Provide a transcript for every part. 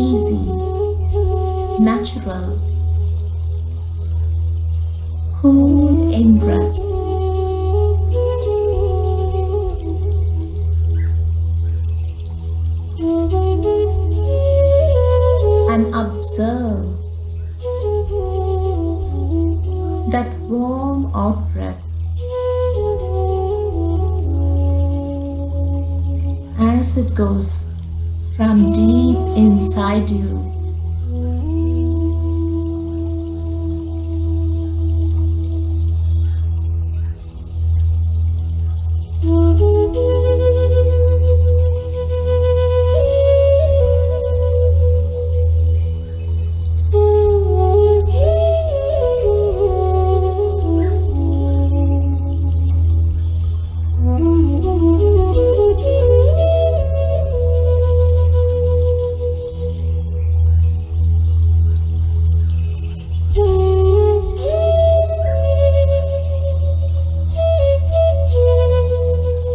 easy, natural, cool in-breath. And observe that warm out-breath as it goes from deep inside you.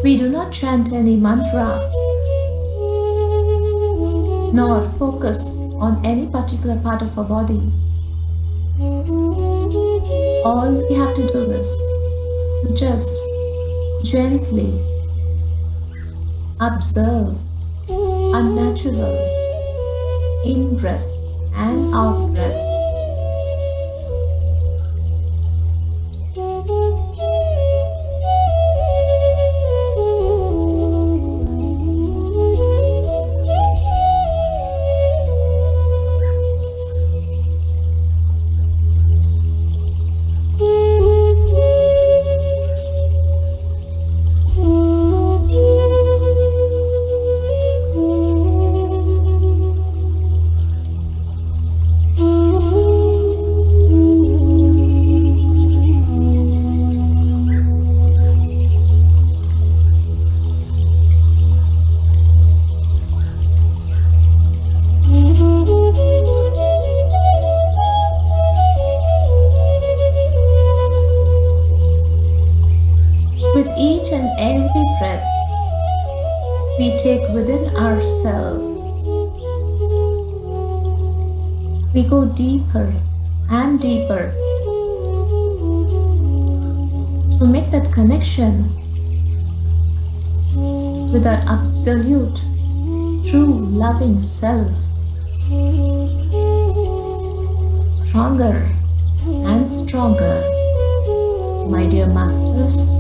We do not chant any mantra, nor focus on any particular part of our body. All we have to do is to just gently observe a natural in-breath and out-breath. With each and every breath we take within ourselves, we go deeper and deeper to make that connection with our absolute, true, loving self stronger and stronger, my dear masters.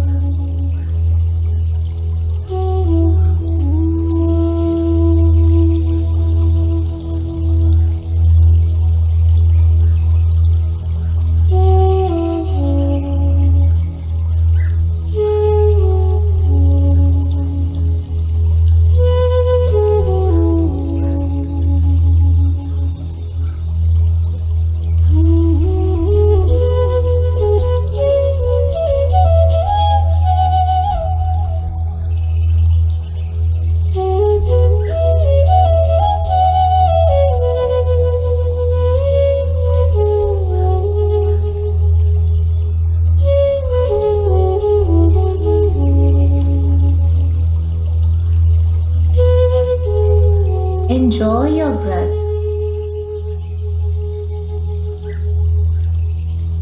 Enjoy your breath,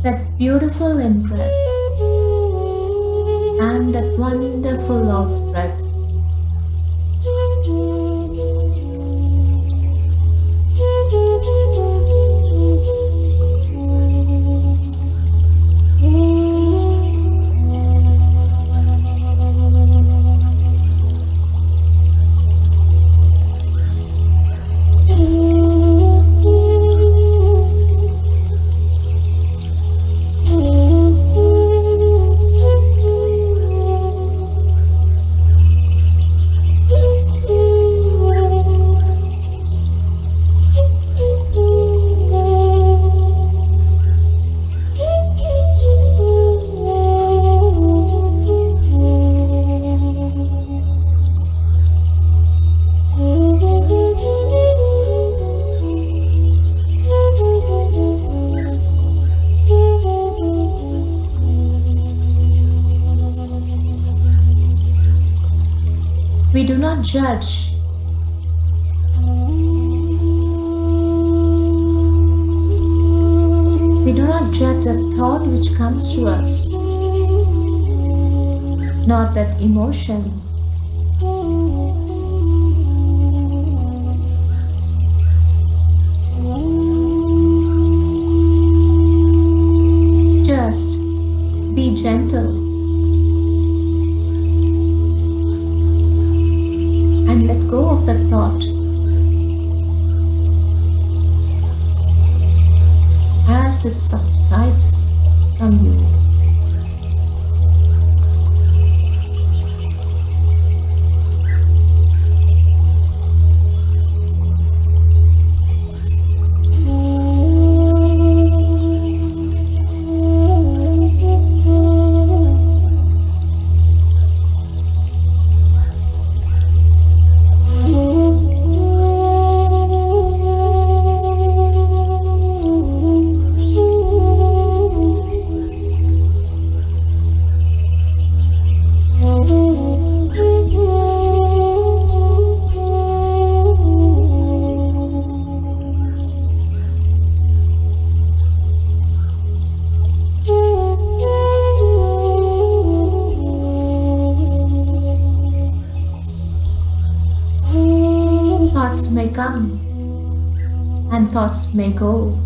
that beautiful in-breath and that wonderful out-breath. We do not judge We do not judge the thought which comes to us, nor that emotion. Just be gentle and let go of the thought as it subsides from you. Thoughts may come and thoughts may go.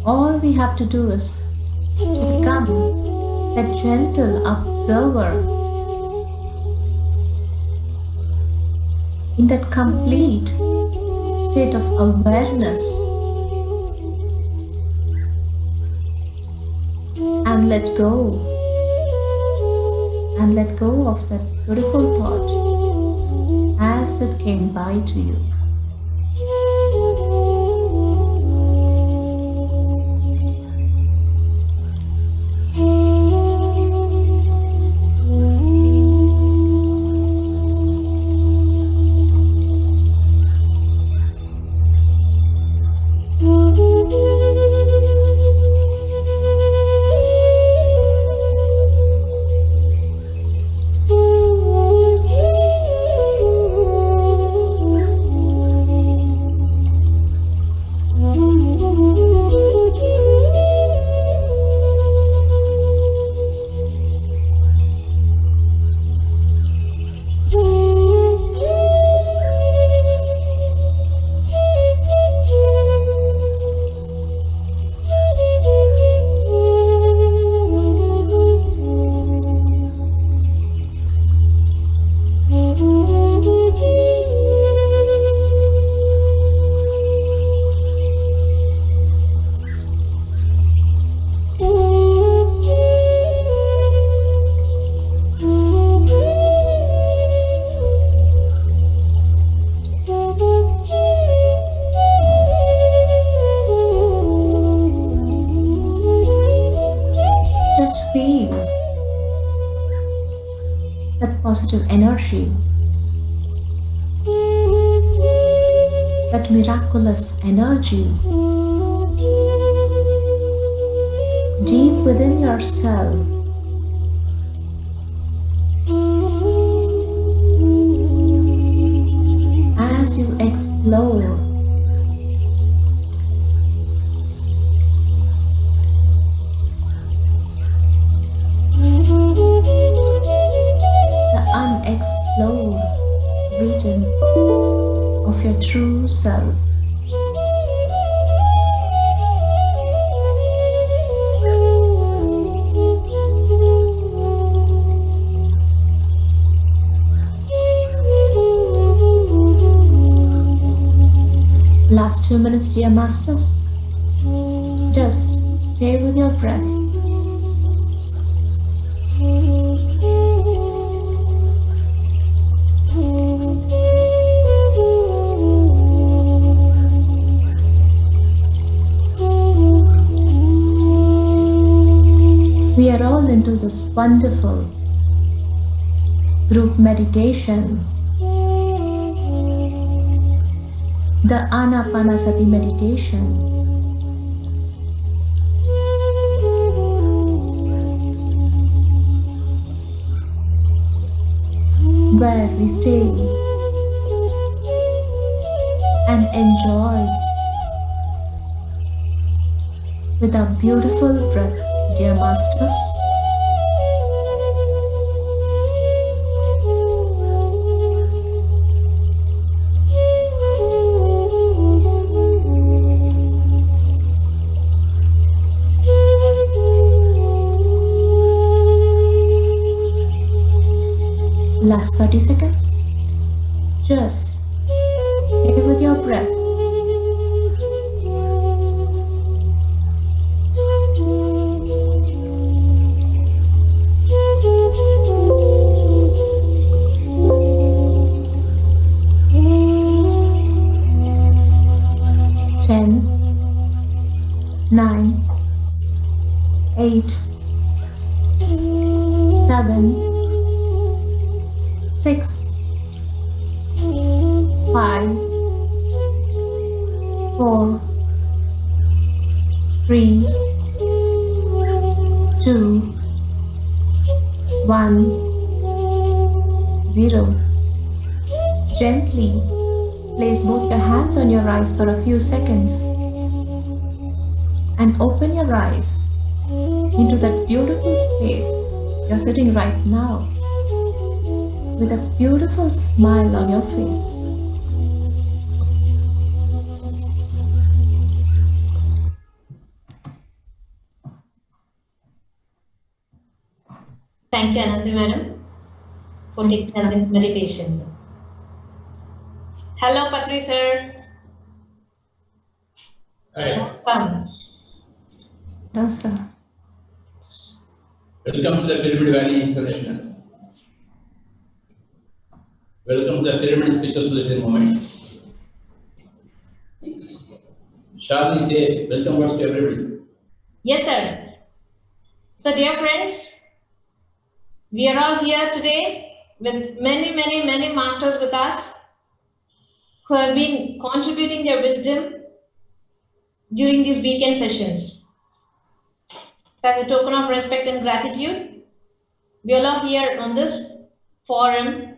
All we have to do is to become that gentle observer in that complete state of awareness and let go of that beautiful thought as it came by to you. Feel that positive energy, that miraculous energy deep within yourself. As you explore unexplored region of your true self. Last 2 minutes, dear masters. Just stay with your breath. We are all into this wonderful group meditation, the Anapanasati meditation, where we stay and enjoy with a beautiful breath, dear masters. Last 30 seconds. Just stay with your breath. Ten, 9, 8, 7, 6, 5, 4, 3, 2, 1, 0. Gently place both your hands on your eyes for a few seconds and open your eyes into that beautiful space you're sitting right now with a beautiful smile on your face. Thank you, Ananthi Madam, for taking us in meditation. Hello, Patri sir. Hi. Welcome. No, sir. Welcome to the Pyramid Valley International. Welcome to the Pyramid Spiritual Society Moment. Shalini say welcome words to everybody. Yes, sir. So, dear friends, we are all here today with many masters with us who have been contributing their wisdom during these weekend sessions. So, as a token of respect and gratitude, we all are here on this forum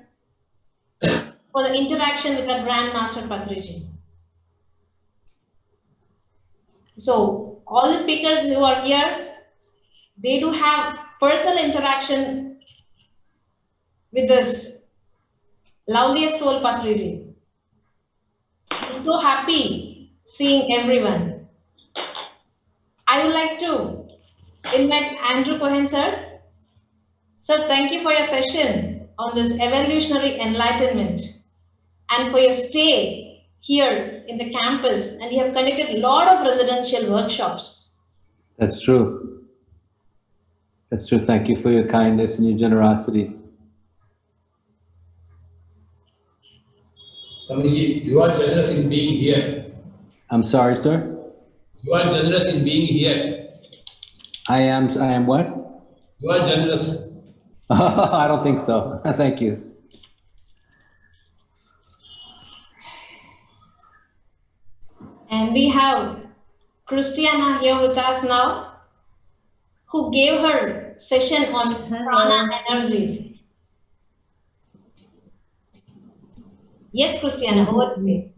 for the interaction with our Grand Master Patriji. So, all the speakers who are here, they do have personal interaction with this loveliest soul Patriji. I'm so happy seeing everyone. I would like to invite Andrew Cohen, sir. Sir, thank you for your session on this evolutionary enlightenment and for your stay here in the campus, and you have conducted a lot of residential workshops. That's true. That's true. Thank you for your kindness and your generosity. Swamiji, you are generous in being here. I'm sorry, sir? You are generous in being here. I am what? You are generous. I don't think so. Thank you. And we have Christiana here with us now, who gave her session on prana energy. Yes, Christiana, over to you.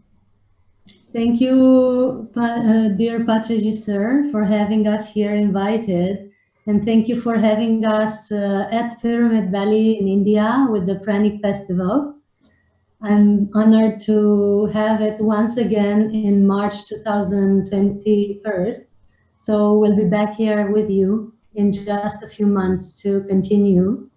Thank you, dear Patriji sir, for having us here invited. And thank you for having us at Pyramid Valley in India with the Pranic Festival. I'm honored to have it once again in March 2021. So we'll be back here with you in just a few months to continue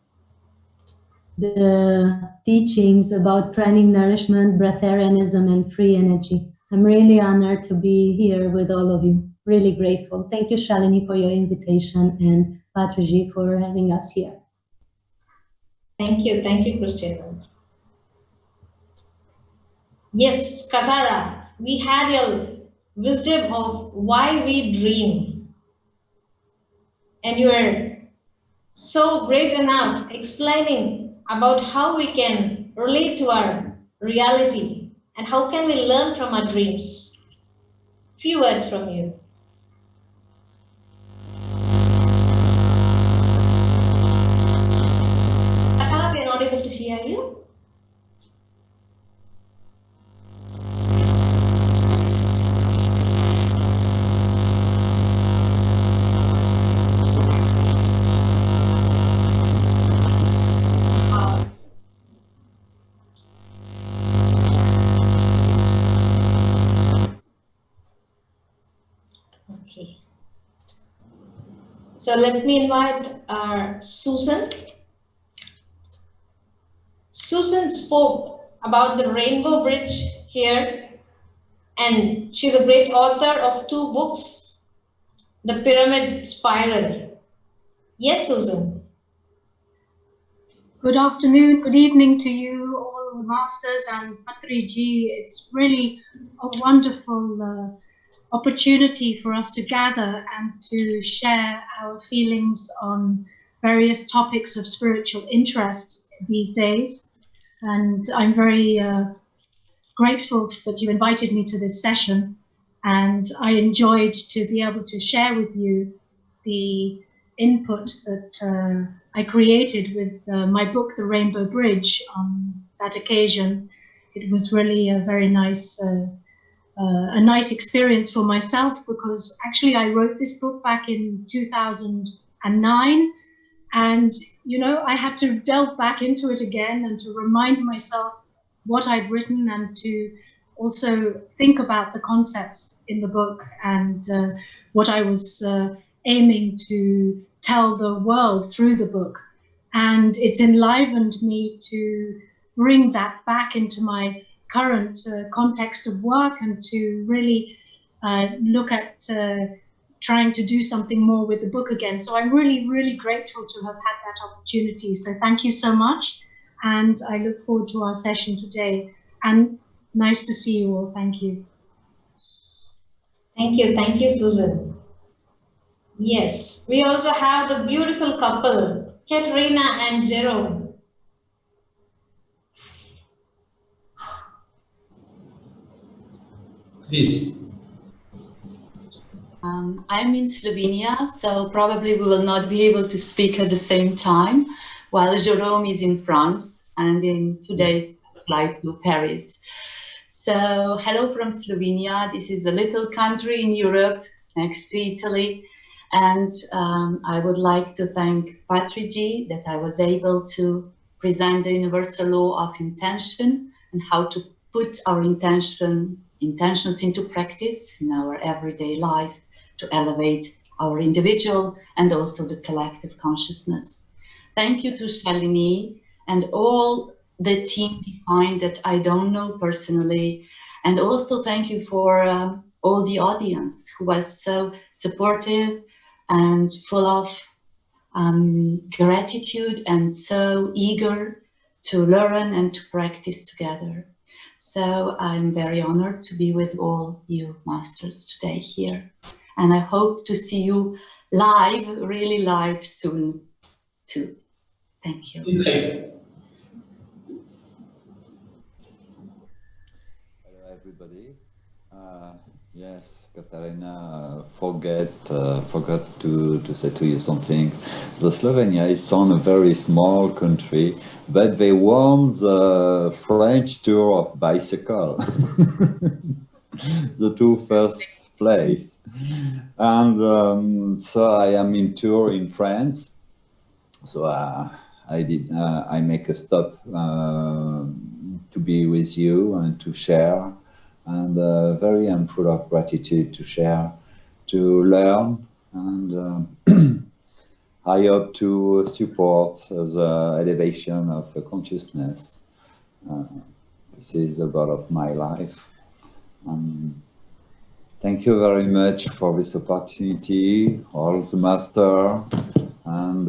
the teachings about pranic nourishment, breatharianism, and free energy. I'm really honored to be here with all of you. Really grateful. Thank you, Shalini, for your invitation, and Patriji for having us here. Thank you, Christiana. Yes, Kasara, we had your wisdom of why we dream. And you were so great enough explaining about how we can relate to our reality and how can we learn from our dreams. Few words from you. Sakala, we are not able to hear you. So let me invite Susan. Susan spoke about the Rainbow Bridge here, and she's a great author of 2 books, The Pyramid Spiral. Yes, Susan. Good afternoon, good evening to you, all masters and Patriji. It's really a wonderful opportunity for us to gather and to share our feelings on various topics of spiritual interest these days. And I'm very grateful that you invited me to this session. And I enjoyed to be able to share with you the input that I created with my book, The Rainbow Bridge, on that occasion. It was really a very nice experience for myself, because actually I wrote this book back in 2009, and you know, I had to delve back into it again and to remind myself what I'd written, and to also think about the concepts in the book and what I was aiming to tell the world through the book. And it's enlivened me to bring that back into my current context of work, and to really look at trying to do something more with the book again. So I'm really, really grateful to have had that opportunity. So thank you so much. And I look forward to our session today. And nice to see you all. Thank you. Thank you, Susan. Yes, we also have the beautiful couple, Katerina and Jerome. Please. I'm in Slovenia, so probably we will not be able to speak at the same time, while Jerome is in France and in 2 days flight to Paris. So hello from Slovenia. This is a little country in Europe next to Italy. And I would like to thank Patriji that I was able to present the universal law of intention and how to put our intentions into practice in our everyday life to elevate our individual and also the collective consciousness. Thank you to Shalini and all the team behind that I don't know personally. And also thank you for all the audience who was so supportive and full of gratitude and so eager to learn and to practice together. So I'm very honored to be with all you masters today here. And I hope to see you live, really live soon too. Thank you. Hello everybody. Yes, Katarina, forgot to say to you something. The Slovenia is on a very small country, but they won the French Tour of Bicycle. The 2 first place. And so I am in tour in France. So I make a stop to be with you and to share. And I'm full of gratitude to share, to learn, and I hope to support the elevation of the consciousness. This is a lot of my life. Thank you very much for this opportunity, all the master, and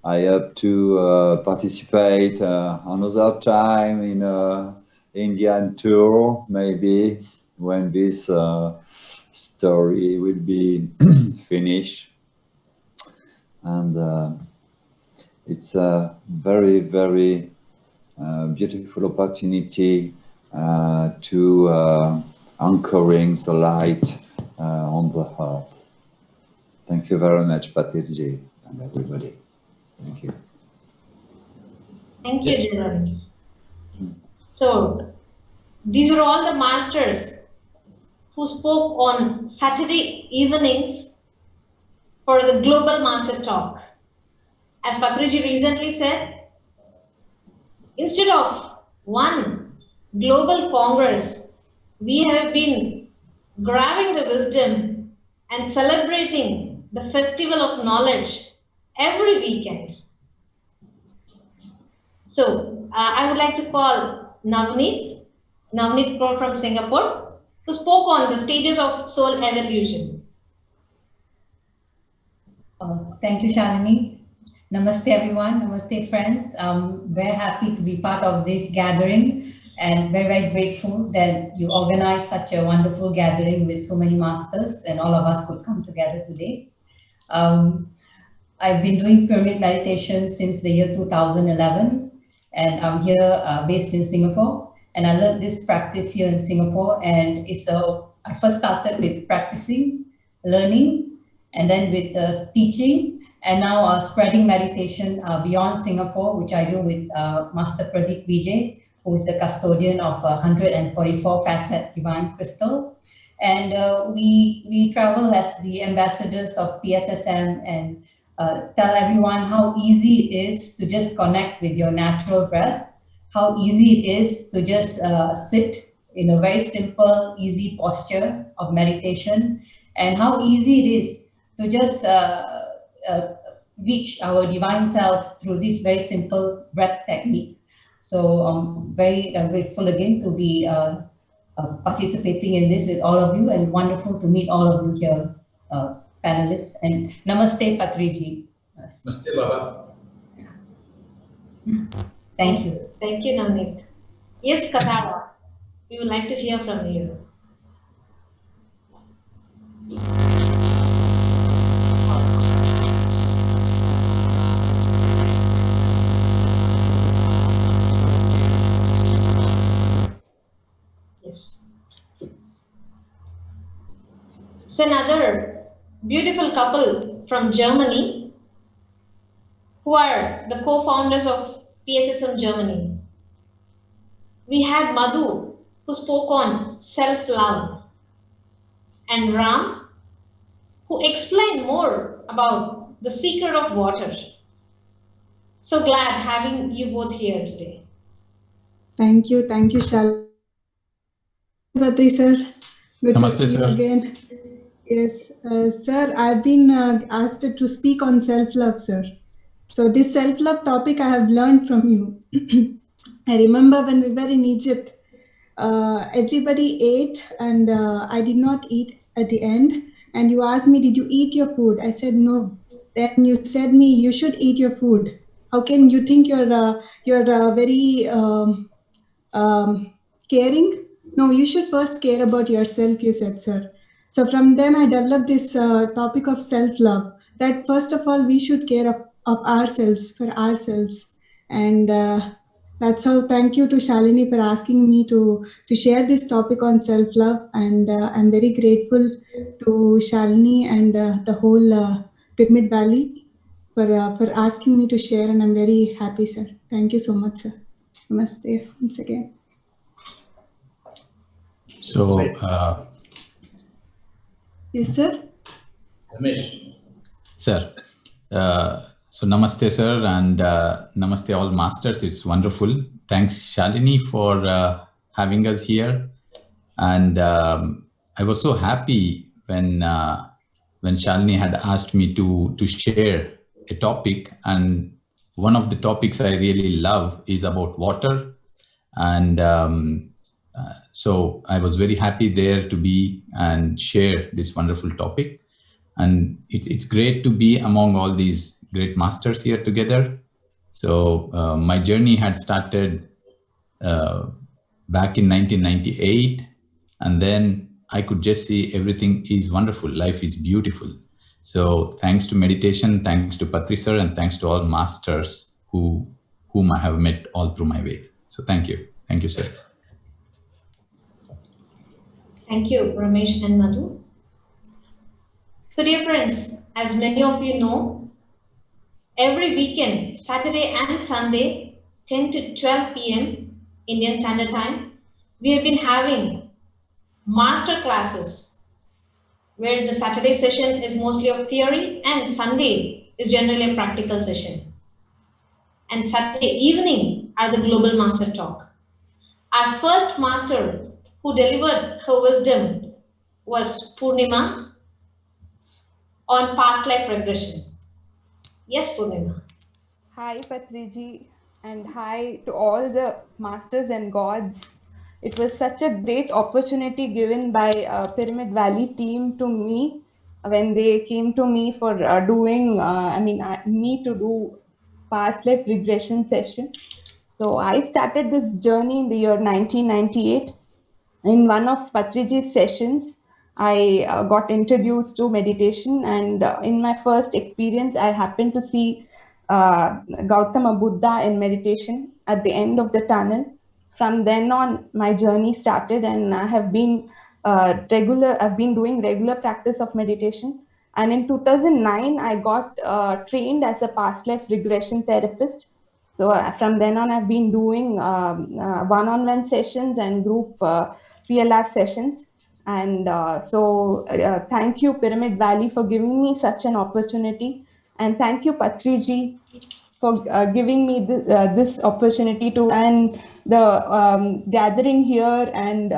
I hope to participate another time in Indian tour, maybe when this story will be finished. And it's a very, very beautiful opportunity to anchoring the light on the heart. Thank you very much, Patriji, and everybody. Thank you. Thank you, Jerome. So, these were all the masters who spoke on Saturday evenings for the Global Master Talk. As Patriji recently said, instead of one global congress, we have been grabbing the wisdom and celebrating the festival of knowledge every weekend. So I would like to call Navneet from Singapore, who spoke on the stages of soul evolution. Thank you, Shalini. Namaste, everyone. Namaste, friends. I'm very happy to be part of this gathering and very, very grateful that you organized such a wonderful gathering with so many masters and all of us could come together today. I've been doing pyramid meditation since the year 2011, and I'm here based in Singapore. And I learned this practice here in Singapore, and I first started with practicing, learning, and then with teaching, and now spreading meditation beyond Singapore, which I do with Master Pradeep Vijay, who is the custodian of 144 facet divine crystal. And we travel as the ambassadors of PSSM and tell everyone how easy it is to just connect with your natural breath, how easy it is to just sit in a very simple, easy posture of meditation, and how easy it is to just reach our divine self through this very simple breath technique. So I'm very grateful again to be participating in this with all of you, and wonderful to meet all of you here, panelists. And Namaste, Patriji. Namaste, Baba. Thank you. Thank you, Navneet. Yes, Katara, we would like to hear from you. Yes. So another beautiful couple from Germany, who are the co-founders of PSSM Germany. We had Madhu, who spoke on self-love, and Ram, who explained more about the secret of water. So glad having you both here today. Thank you, Shal. Patri sir, good Namaste, to see you sir. again. Yes, sir, I've been asked to speak on self-love, sir. So this self-love topic I have learned from you. I remember when we were in Egypt, everybody ate and I did not eat at the end. And you asked me, did you eat your food? I said, no. Then you said me, you should eat your food. How can you think you're very caring? No, you should first care about yourself, you said, sir. So from then I developed this topic of self-love, that first of all, we should care of ourselves, for ourselves. And that's how, thank you to Shalini for asking me to share this topic on self-love. And I'm very grateful to Shalini and the whole Pyramid Valley for asking me to share. And I'm very happy, sir. Thank you so much, sir. Namaste once again. So, Yes, sir. Ramesh. Sir, so namaste, sir, and namaste all masters. It's wonderful. Thanks, Shalini, for having us here. And I was so happy when Shalini had asked me to share a topic. And one of the topics I really love is about water. And so I was very happy there to be and share this wonderful topic. And it's great to be among all these great masters here together. So my journey had started back in 1998, and then I could just see everything is wonderful. Life is beautiful. So thanks to meditation, thanks to Patri sir, and thanks to all masters whom I have met all through my way. So thank you. Thank you, sir. Thank you, Ramesh and Madhu. So dear friends, as many of you know, every weekend, Saturday and Sunday, 10 to 12 p.m. Indian Standard Time, we have been having master classes where the Saturday session is mostly of theory and Sunday is generally a practical session. And Saturday evening are the Global Master Talk. Our first master who delivered her wisdom was Purnima. on past life regression. Yes, Purnima. Hi, Patriji, and hi to all the masters and gods. It was such a great opportunity given by Pyramid Valley team to me when they came to me for me to do past life regression session. So I started this journey in the year 1998. In one of Patriji's sessions, I got introduced to meditation, and in my first experience, I happened to see Gautama Buddha in meditation at the end of the tunnel. From then on, my journey started, and I have been I've been doing regular practice of meditation. And in 2009, I got trained as a past life regression therapist. So from then on, I've been doing one-on-one sessions and group PLR sessions. And thank you, Pyramid Valley, for giving me such an opportunity. And thank you, Patriji, for giving me this opportunity to, and the gathering here, and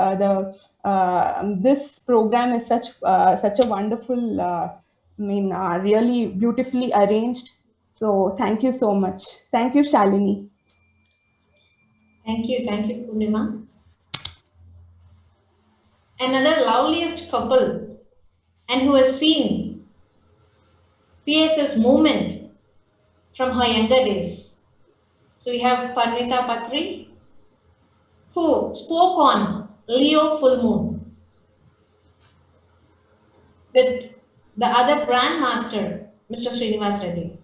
this program is such a wonderful, really beautifully arranged. So thank you so much. Thank you, Shalini. Thank you, Purnima. Another loveliest couple, and who has seen PS's movement from her younger days. So we have Parnita Patri, who spoke on Leo full moon with the other grandmaster, Mr. Srinivas Reddy.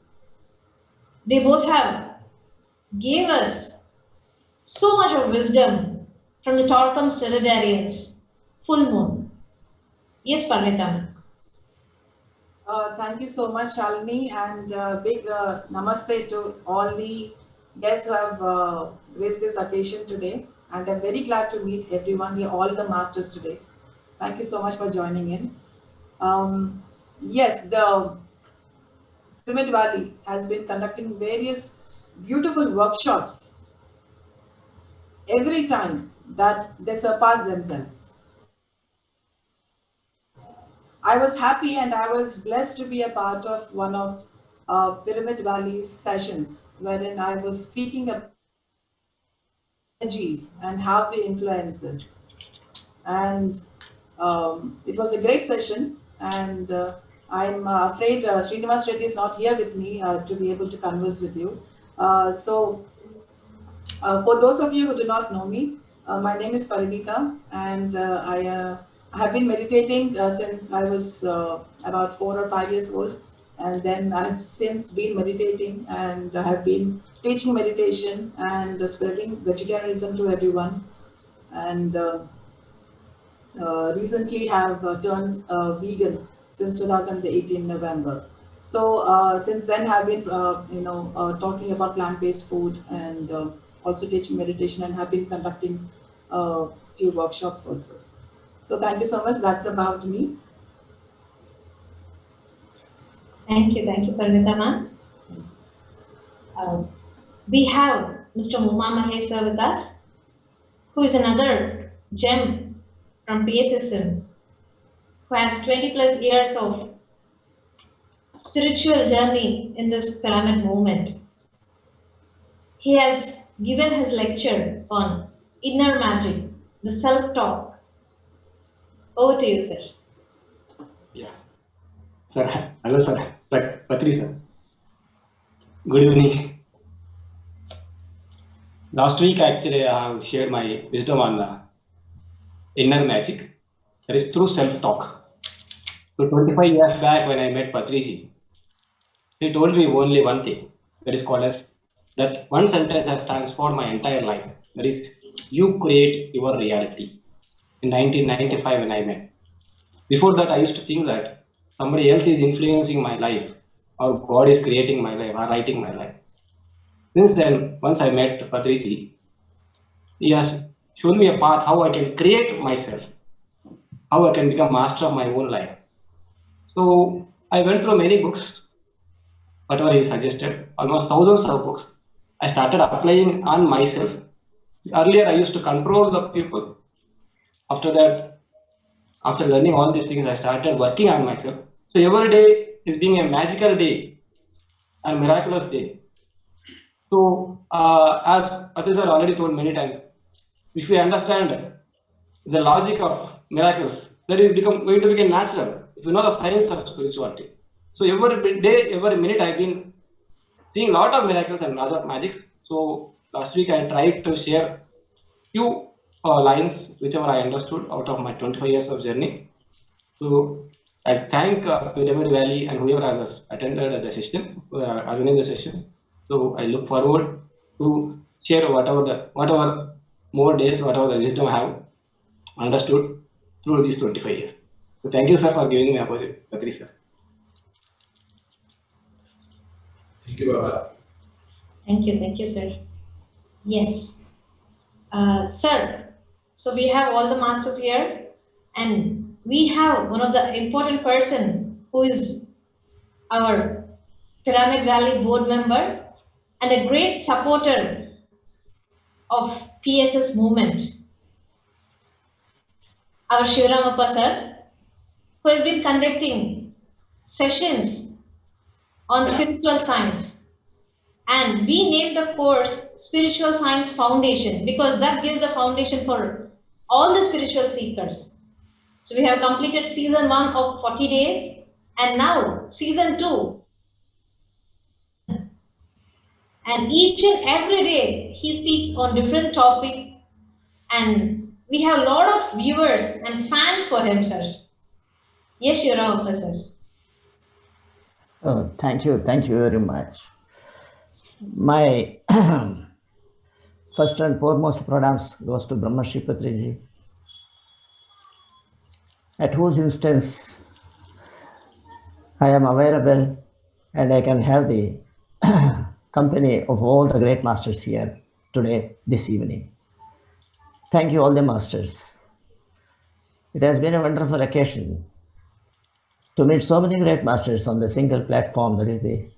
They both have gave us so much of wisdom from the Torquam Solidarians, full moon. Yes, Parnita. Thank you so much, Shalini, and big namaste to all the guests who have graced this occasion today. And I'm very glad to meet everyone here, all the masters today. Thank you so much for joining in. Yes, the Pyramid Valley has been conducting various beautiful workshops every time that they surpass themselves. I was happy and I was blessed to be a part of one of Pyramid Valley's sessions, wherein I was speaking about energies and how they influence us. And it was a great session, and I'm afraid Srinivas Reddy is not here with me to be able to converse with you. For those of you who do not know me, my name is Parinita, and I have been meditating since I was about 4 or 5 years old, and then I've since been meditating, and I have been teaching meditation and spreading vegetarianism to everyone, and recently have turned vegan since 2018 November. So since then have been talking about plant-based food, and also teaching meditation, and have been conducting a few workshops also. So thank you so much. That's about me. Thank you, Parinita ma'am. We have Mr. Muma Maheswar with us, who is another gem from PSSM, who has 20 plus years of spiritual journey in this pyramid movement. He has given his lecture on inner magic, the self-talk. Over to you, sir. Yeah. Sir, hello, sir. Patri, sir. Good evening. Last week, actually, I have shared my wisdom on inner magic. That is through self-talk. So 25 years back, when I met Patriji, he told me only one thing. That is called as, that one sentence has transformed my entire life. That is, you create your reality. In 1995 when I met. Before that, I used to think that somebody else is influencing my life, or God is creating my life, or writing my life. Since then, once I met Patriji, he has shown me a path how I can create myself, how I can become master of my own life. So I went through many books, whatever he suggested, almost thousands of books. I started applying on myself. Earlier, I used to control the people. After that, after learning all these things, I started working on myself. So every day, is being a magical day, a miraculous day. So, as Patriji already told many times, if we understand the logic of miracles, that is going to become natural. If you know the science of spirituality. So every day, every minute, I've been seeing a lot of miracles and lot of magic. So last week I tried to share few lines, whichever I understood out of my 25 years of journey. So I thank Pyramid Valley and whoever has attended the session, organized the session. So I look forward to share whatever more days, whatever the wisdom I have understood through these 25 years. So thank you, sir, for giving me opportunity, Patriji, sir. Thank you, Baba. Thank you, sir. Yes. Sir, so we have all the masters here, and we have one of the important person who is our Pyramid Valley board member and a great supporter of PSS movement, our Shivaramappa sir, who has been conducting sessions on spiritual science. And we named the course Spiritual Science Foundation because that gives the foundation for all the spiritual seekers. So we have completed season 1 of 40 days and now season 2. And each and every day he speaks on different topic and we have a lot of viewers and fans for him, sir. Yes, you're right, sir. Oh, thank you very much. My first and foremost pranams goes to Brahmarshi Patriji, at whose instance I am available and I can have the company of all the great masters here today, this evening. Thank you all the masters. It has been a wonderful occasion to meet so many great masters on the single platform. That is the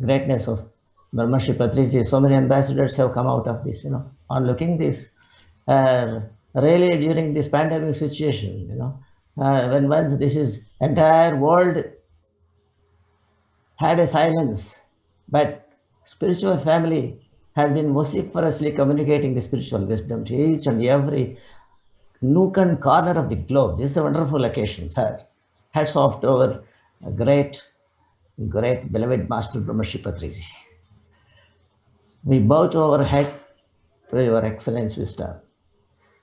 greatness of Brahmarshi Patriji. So many ambassadors have come out of this, on looking this. Really during this pandemic situation, when once this is entire world had a silence, but spiritual family has been vociferously communicating the spiritual wisdom to each and every nook and corner of the globe. This is a wonderful occasion, sir. Hats off to our great beloved Master Brahmarshi Patriji. We bow to our head to your excellence wisdom,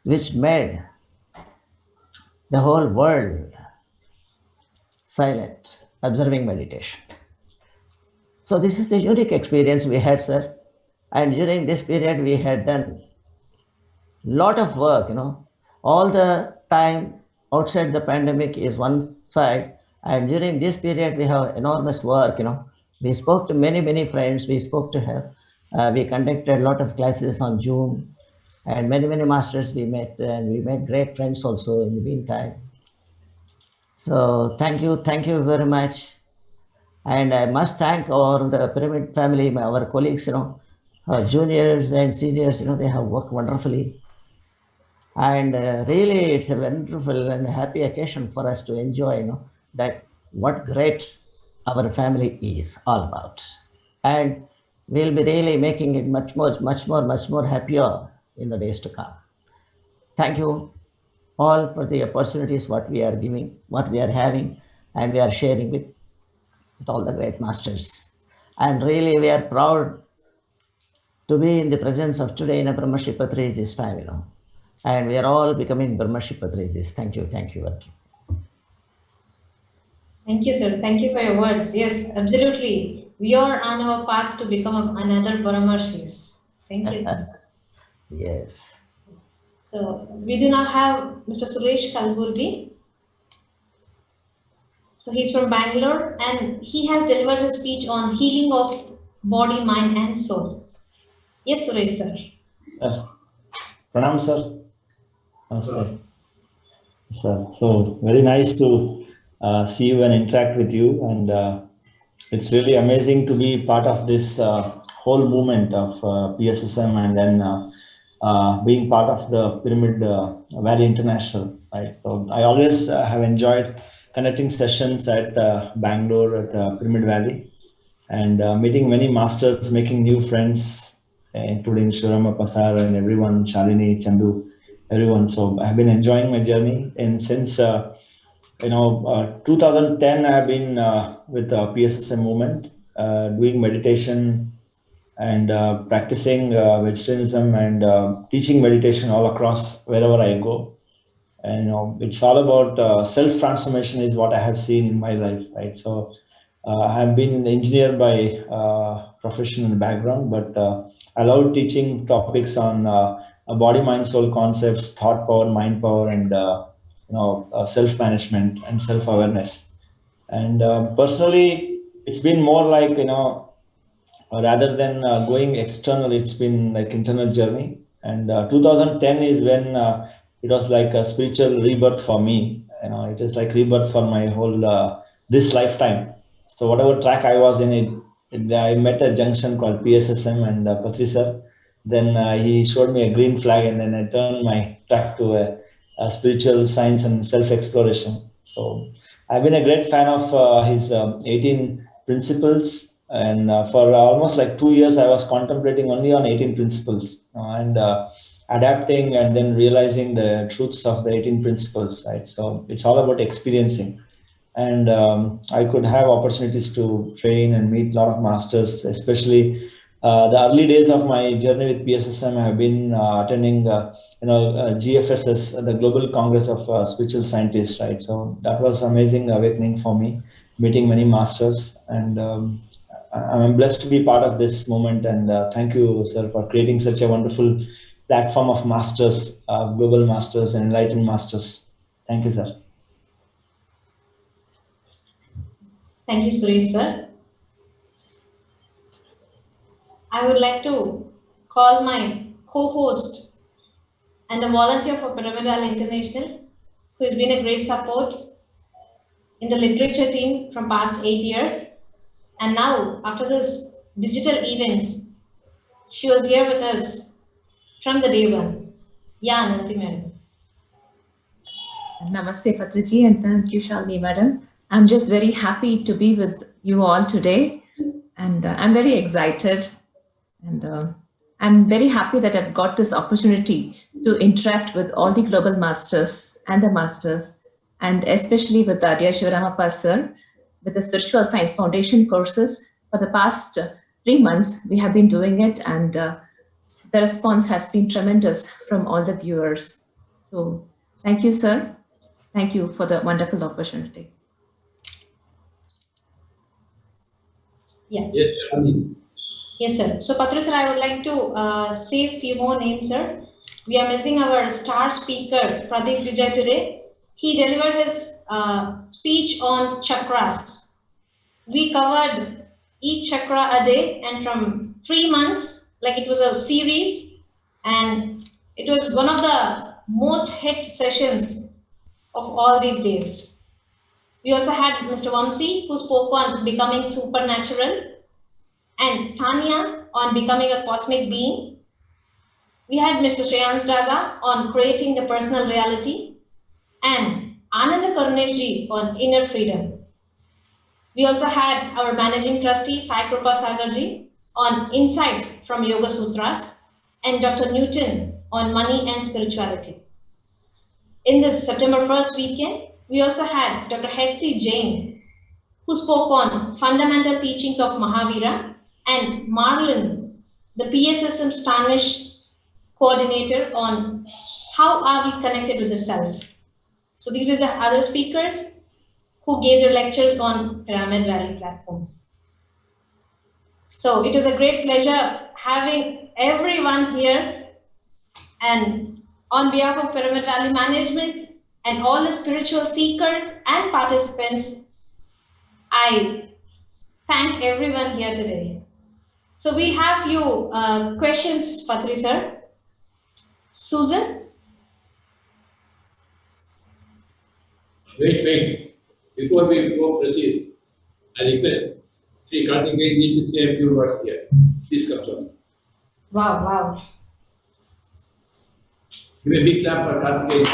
which made the whole world silent, observing meditation. So this is the unique experience we had, sir. And during this period, we had done lot of work, all the time outside the pandemic is one side. And during this period, we have enormous work, We spoke to many friends. We spoke to her. We conducted a lot of classes on Zoom and many masters we met, and we made great friends also in the meantime. So thank you very much. And I must thank all the Pyramid family, our colleagues, our juniors and seniors, they have worked wonderfully. And really, it's a wonderful and happy occasion for us to enjoy, that what great our family is all about. And we'll be really making it much more happier in the days to come. Thank you all for the opportunities what we are giving, what we are having, and we are sharing with all the great masters. And really, we are proud to be in the presence of today in a Brahmarshi Patriji's time, And we are all becoming Brahmarshi Patrijis. Thank you. Thank you, sir. Thank you for your words. Yes, absolutely. We are on our path to become another Brahmarshis. Thank you, sir. Yes. So we do now have Mr. Suresh Kalburgi. So he's from Bangalore and he has delivered his speech on healing of body, mind and soul. Yes, Suresh, sir. Pranam, sir. Namaste. Sir, so very nice to see you and interact with you, and it's really amazing to be part of this whole movement of PSSM, and then being part of the Pyramid Valley International Right? So I always have enjoyed conducting sessions at Bangalore at Pyramid Valley, and meeting many masters, making new friends, including Shurama Pasar and everyone, Shalini, Chandu, everyone. So I've been enjoying my journey, and since 2010, I have been with the PSSM movement, doing meditation and practicing vegetarianism and teaching meditation all across wherever I go. And it's all about self transformation is what I have seen in my life, right? So I have been an engineer by profession and background, but I love teaching topics on body, mind, soul concepts, thought power, mind power, and self management and self awareness. And personally, it's been more like rather than going external, it's been like internal journey. And 2010 is when it was like a spiritual rebirth for me. It is like rebirth for my whole this lifetime. So whatever track I was in, I met a junction called PSSM and Patriji sir. Then he showed me a green flag, and then I turned my track to a spiritual science and self-exploration. So I've been a great fan of his 18 principles. And for almost like 2 years, I was contemplating only on 18 principles and adapting and then realizing the truths of the 18 principles, right? So it's all about experiencing. And I could have opportunities to train and meet a lot of masters, especially the early days of my journey with PSSM. I have been attending, GFSS, the Global Congress of Spiritual Scientists, right? So that was amazing awakening for me, meeting many masters, and I'm blessed to be part of this moment. And thank you, sir, for creating such a wonderful platform of masters, global masters and enlightened masters. Thank you, sir. Thank you, Suresh, sir. I would like to call my co-host and a volunteer for Pyramid Valley International, who has been a great support in the literature team from past 8 years. And now, after this digital events, she was here with us from the day one. Yeah, Nanti madam. Namaste, Patriji, and thank you, Shalini madam. I'm just very happy to be with you all today, and I'm very excited, and I'm very happy that I've got this opportunity to interact with all the global masters and the masters, and especially with Dear Shivaramappa sir, with the Spiritual Science Foundation courses. For the past 3 months, we have been doing it, and the response has been tremendous from all the viewers. So thank you, sir. Thank you for the wonderful opportunity. Yeah. Yes, Shalini. Yes, sir. So, Patriji sir, I would like to say a few more names, sir. We are missing our star speaker, Pradeep Vijay, today. He delivered his speech on chakras. We covered each chakra a day, and from 3 months, like it was a series, and it was one of the most hit sessions of all these days. We also had Mr. Vamsi, who spoke on becoming supernatural, and Tanya on becoming a cosmic being. We had Mr. Shreyans Daga on creating the personal reality, and Ananda Karuneshji on inner freedom. We also had our managing trustee, Sai Krupa Sagarji, on insights from Yoga Sutras, and Dr. Newton on money and spirituality. In this September 1st weekend, we also had Dr. Hetsi Jain, who spoke on fundamental teachings of Mahavira, and Marlon, the PSSM Spanish coordinator, on how are we connected with the self. So these were the other speakers who gave their lectures on Pyramid Valley platform. So it is a great pleasure having everyone here, and on behalf of Pyramid Valley Management and all the spiritual seekers and participants, I thank everyone here today. So we have few questions, Patriji sir. Susan? Wait. Before we go proceed, I request Sri Karthikeyan to say a few words here. Please come to us. Wow. Give a big clap for Karthikeyan.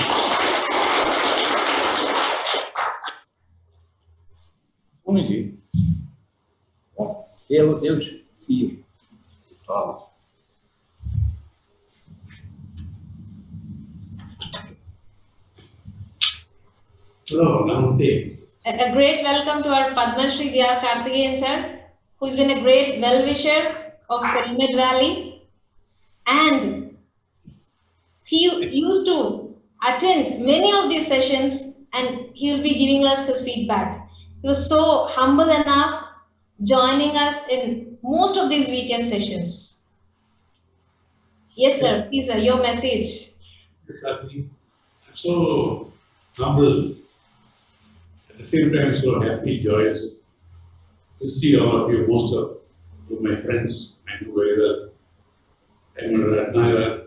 They will see you. Oh. Hello, namaste. A great welcome to our Padmashri Diya Karthikeyan sir, who's been a great well-wisher of Pyramid Valley, and he used to attend many of these sessions and he'll be giving us his feedback. He was so humble enough joining us in most of these weekend sessions. Yes, sir. Please, sir, your message. I'm so humble, at the same time so happy, joyous to see all of you, most of my friends I know very well. I'm Ramanagar,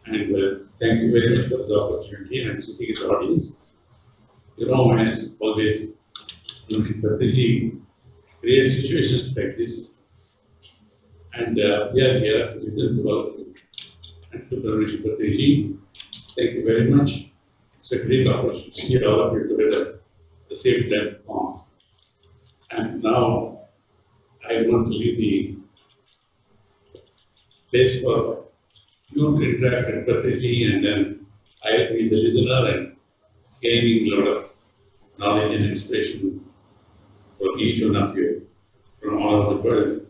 and thank you very much for the opportunity. And I'm sitting in the audience. You know, as always, Patriji creates situations like this, and we are here to listen to all of you. And to Patriji, thank you very much. It's a great opportunity to see all of you together at the same time. And now I want to leave the place for you to interact with Patriji, and then I'll be the listener and gaining a lot of knowledge and inspiration for each one of you from all over the world.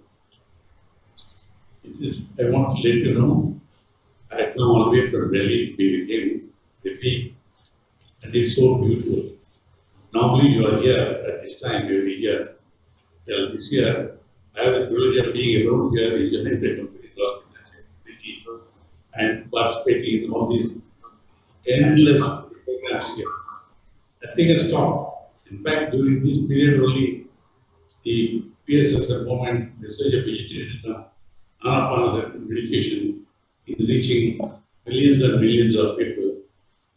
I want to let you know, I come all the way from Delhi to be with him, with me, and it's so beautiful. Normally you are here at this time every year. Well, this year, I have the privilege of being alone here in United and participating in all these endless programs here. Nothing has stopped. In fact, during this period only, the PSSR movement, Research of Vegetarianism, Anapanasati meditation is reaching millions and millions of people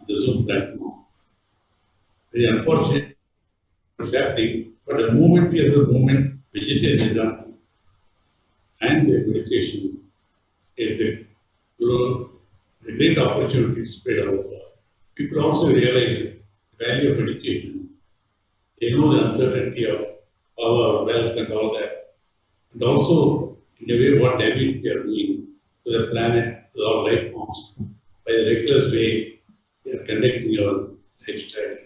on the Zoom platform. Very unfortunate what's happening, but the movement is the movement, vegetarianism and the meditation is a great opportunity to spread out. People also realize the value of meditation. They know the uncertainty of power, wealth, and all that. And also, in a way, what damage they are doing to the planet, to all life forms, by the reckless way they are conducting our lifestyle.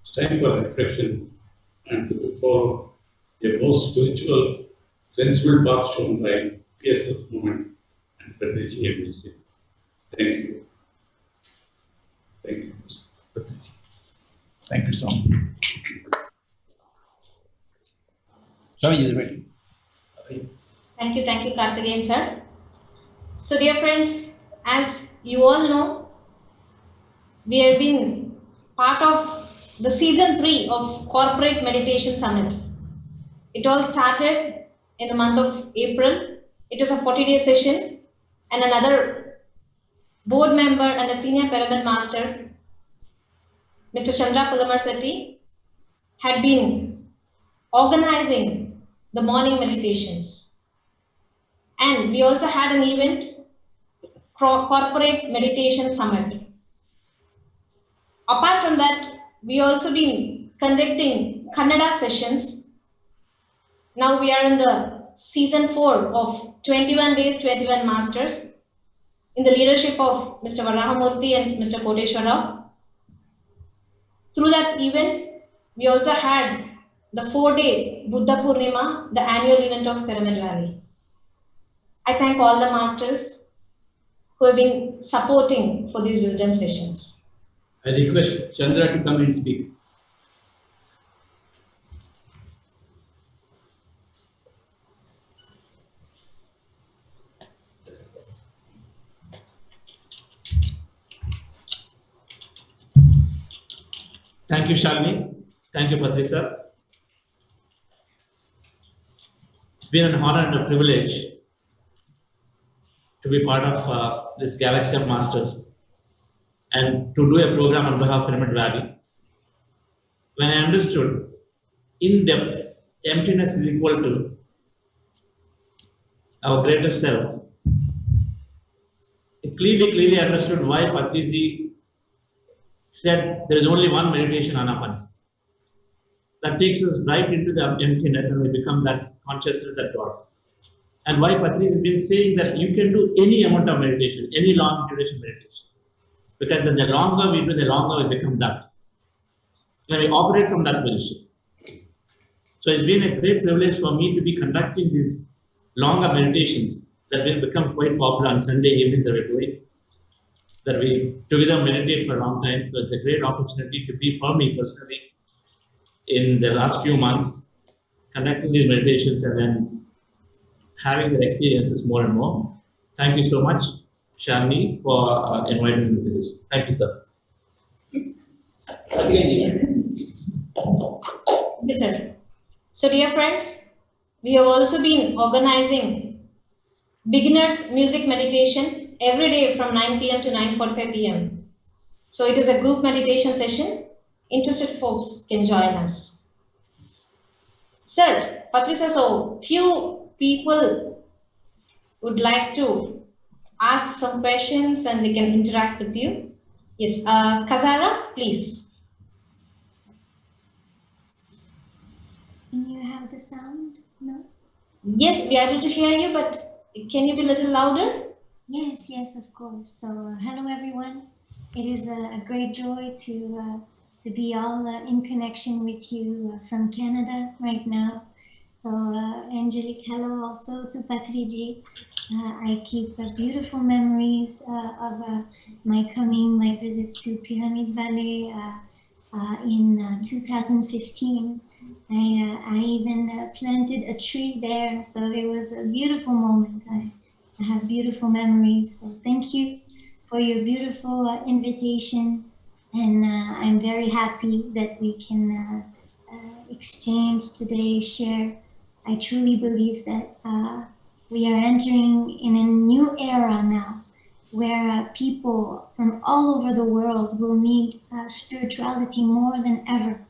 It's time for reflection and to follow a most spiritual, sensible path shown by PSF movement and Patriji every. Thank you. Thank you. Thank you so much. Swami is ready. Thank you, Karthikeyan sir. So, dear friends, as you all know, we have been part of the season 3 of Corporate Meditation Summit. It all started in the month of April. It was a 40-day session, and another board member and a senior pyramid master, Mr. Chandra Pulamarseti, had been organizing the morning meditations. And we also had an event, Corporate Meditation Summit. Apart from that, we also been conducting Kannada sessions. Now we are in the season 4 of 21 days, 21 masters in the leadership of Mr. Varahamurthy and Mr. Koteshwara. Through that event, we also had the 4-day Buddha Purnima, the annual event of Pyramid Valley. I thank all the masters who have been supporting for these wisdom sessions. I request Chandra to come and speak. Thank you, Shalini. Thank you, Patriji sir. It's been an honor and a privilege to be part of this Galaxy of Masters and to do a program on behalf of Pyramid Valley. When I understood in depth, emptiness is equal to our greatest self, I clearly understood why Patriji said there is only one meditation, Anapanasati. that takes us right into the emptiness and we become that consciousness, that God. And why Patriji has been saying that you can do any amount of meditation, any long duration meditation. Because then the longer we do, the longer we become that. When we operate from that position. So it's been a great privilege for me to be conducting these longer meditations that will become quite popular on Sunday evening that we're doing. That we together meditate for a long time. So it's a great opportunity to be for me personally in the last few months, conducting these meditations and then having the experiences more and more. Thank you so much, Shalini, for inviting me to this. Thank you, sir. Yes, sir. So, dear friends, we have also been organizing beginners music meditation every day from 9 p.m. to 9:45 p.m. So it is a group meditation session. Interested folks can join us. Sir, Patricia, so few people would like to ask some questions and they can interact with you. Yes, Kazara, please. Can you have the sound? No? Yes, we are able to hear you, but can you be a little louder? Yes, yes, of course. So, hello everyone. It is a great joy to be all in connection with you from Canada right now. So, Angelique, hello also to Patriji. I keep beautiful memories of my visit to Pyramid Valley in 2015. I even planted a tree there, so it was a beautiful moment. I have beautiful memories. So thank you for your beautiful invitation, and I'm very happy that we can exchange today, share. I truly believe that we are entering in a new era now, where people from all over the world will need spirituality more than ever.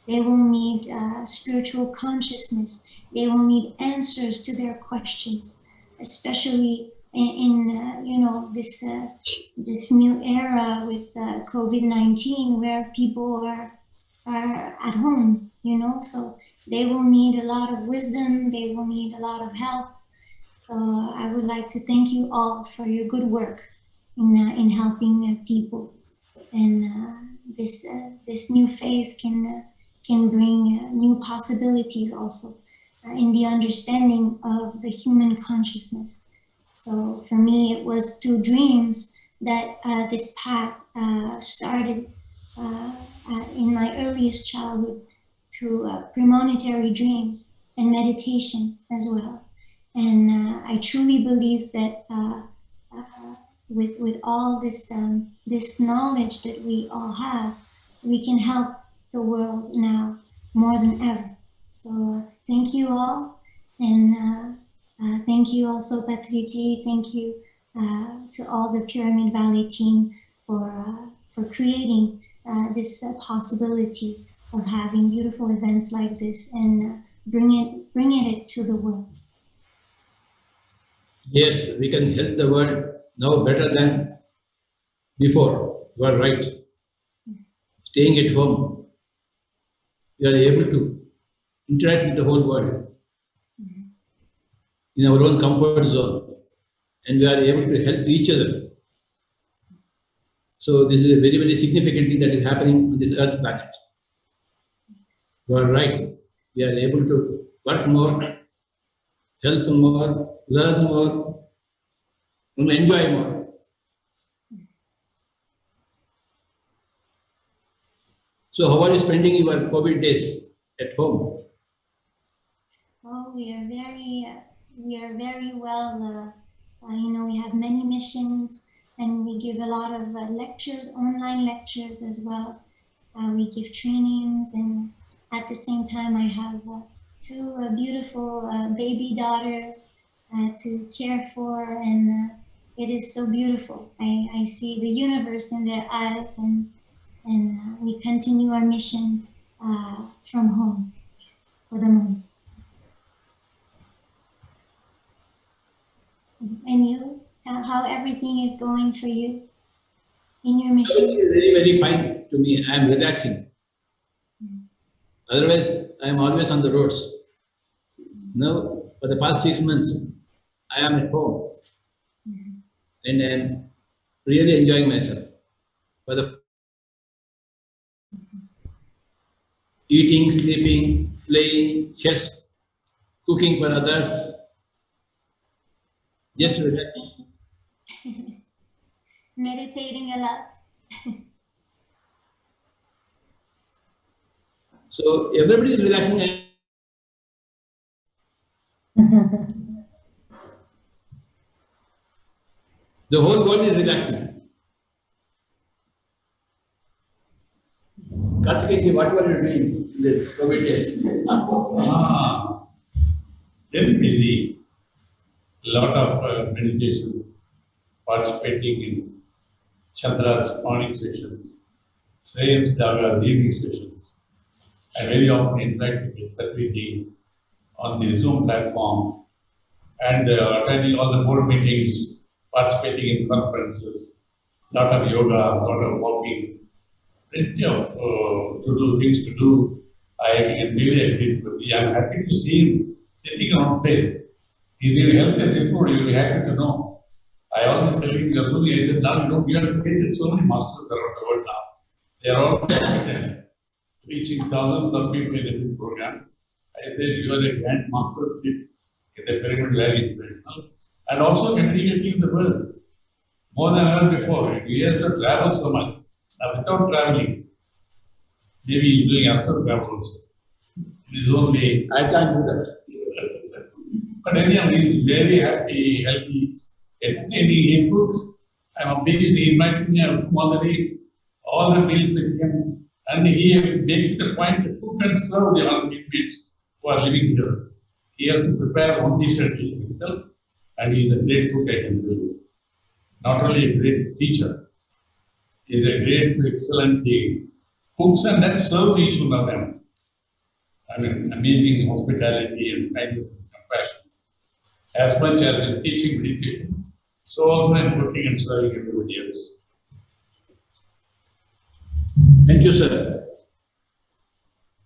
They will need spiritual consciousness. They will need answers to their questions, especially in this new era with COVID-19, where people are at home. So they will need a lot of wisdom. They will need a lot of help. So I would like to thank you all for your good work in helping people, and this new phase can bring new possibilities also in the understanding of the human consciousness. So for me, it was through dreams that this path started in my earliest childhood, through premonitory dreams and meditation as well. And I truly believe that with all this this knowledge that we all have, we can help the world now more than ever. So thank you all, and thank you also Patriji. Thank you to all the Pyramid Valley team for creating this possibility of having beautiful events like this and bringing it to the world. Yes, we can help the world now better than before. You are right. Staying at home, we are able to interact with the whole world in our own comfort zone, and we are able to help each other. So this is a very, very significant thing that is happening on this earth planet. You are right. We are able to work more, help more, learn more, and enjoy more. So how are you spending your COVID days at home? Oh, we are very well. We have many missions, and we give a lot of lectures, online lectures as well. We give trainings, and at the same time, I have two beautiful baby daughters to care for, and it is so beautiful. I see the universe in their eyes, and we continue our mission from home for the moment. And you, how everything is going for you in your mission? Everything is very, very fine to me. I am relaxing. Otherwise, I am always on the roads. Now, for the past 6 months, I am at home and I am really enjoying myself. For the eating, sleeping, playing, chess, cooking for others, just relaxing. Meditating a lot. So everybody is relaxing. The whole world is relaxing. Kartikeya, what were you doing in the COVID days? Very busy. A lot of meditation, participating in Chandra's morning sessions, Shreyas Daga's evening sessions. I very often interact with Patriji on the Zoom platform and attending all the board meetings, participating in conferences, lot of yoga, lot of walking, plenty of things to do. I really agree with you. I'm happy to see him sitting on place. His health has improved, you'll be happy to know. I always tell him, you're doing it. I said, now we have created so many masters around the world now. They are all competent, reaching thousands of people in this program. I said, you are a grand master, sit in the Pyramid Valley International, and also communicating the world. More than ever before. He has to travel so much. Now, without traveling, maybe he's doing astral travel also. It is only. I can't do that. But anyhow, he's very happy, healthy, and he improves. I'm amazed. He invited me all the meals with him, and he makes it a point to cook and serve the other inmates who are living here. He has to prepare one dish at least himself, and he is a great cook, I can tell you. Not only a great teacher, he is a great, excellent cooks and then serve each one of them. I mean, amazing hospitality and kindness and compassion. As much as in teaching meditation, so also in cooking and serving everybody else. Thank you, sir.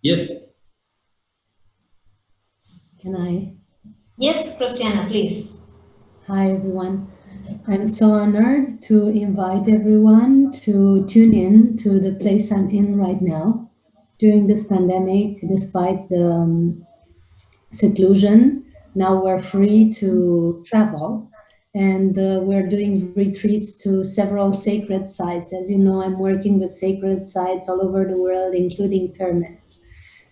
Yes. Can I? Yes, Christiana, please. Hi, everyone. I'm so honored to invite everyone to tune in to the place I'm in right now. During this pandemic, despite the seclusion, now we're free to travel, and we're doing retreats to several sacred sites. As you know, I'm working with sacred sites all over the world, including pyramids.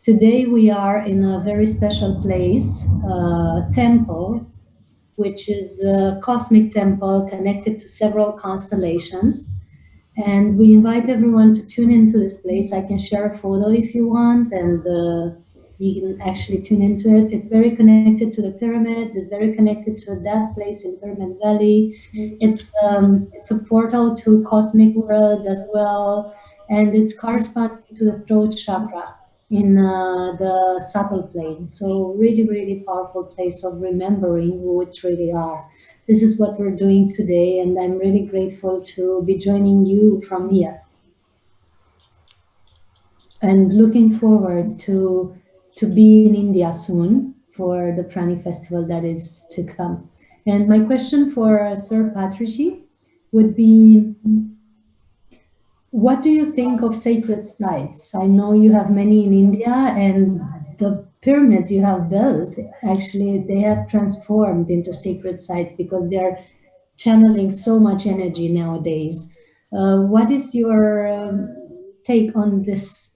Today we are in a very special place, temple, which is a cosmic temple connected to several constellations. And we invite everyone to tune into this place. I can share a photo if you want, and you can actually tune into it. It's very connected to the pyramids. It's very connected to that place in Pyramid Valley. It's a portal to cosmic worlds as well, and it's corresponding to the throat chakra in the subtle plane. So really, really powerful place of remembering who we truly are. This is what we're doing today, and I'm really grateful to be joining you from here. And looking forward to be in India soon for the Prani festival that is to come. And my question for Sir Patriji would be, what do you think of sacred sites? I know you have many in India, and the pyramids you have built, actually, they have transformed into sacred sites because they're channeling so much energy nowadays. What is your take on this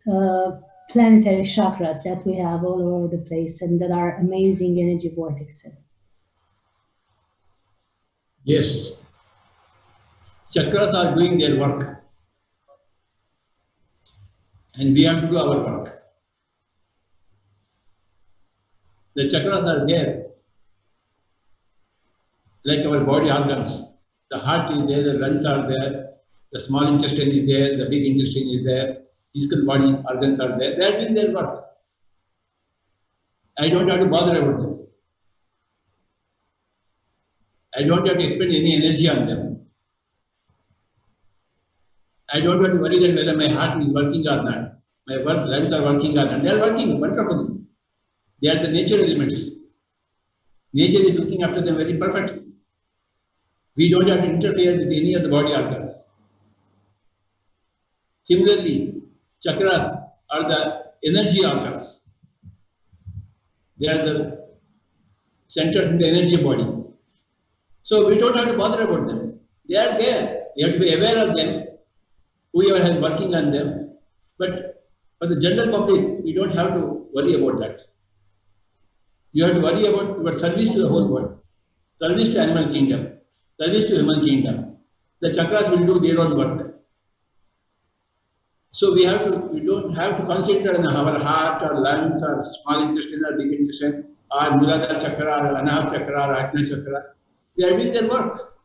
planetary chakras that we have all over the place and that are amazing energy vortexes? Yes. Chakras are doing their work. And we have to do our work. The chakras are there, like our body organs. The heart is there, the lungs are there, the small intestine is there, the big intestine is there, physical body organs are there. They are doing their work. I don't have to bother about them. I don't have to expend any energy on them. I don't have to worry that whether my heart is working or not. My lungs are working on, and they are working wonderfully. They are the nature elements. Nature is looking after them very perfectly. We don't have to interfere with any of the body organs. Similarly, chakras are the energy organs. They are the centers in the energy body. So we don't have to bother about them. They are there. We have to be aware of them, whoever is working on them. But for the general public, we don't have to worry about that. You have to worry about your service to the whole world, service to animal kingdom, service to human kingdom. The chakras will do their own work. So we don't have to concentrate on our heart or lungs or small intestine or big intestine or Muladhara chakra or Anahata chakra or Ajna chakra. They are doing their work.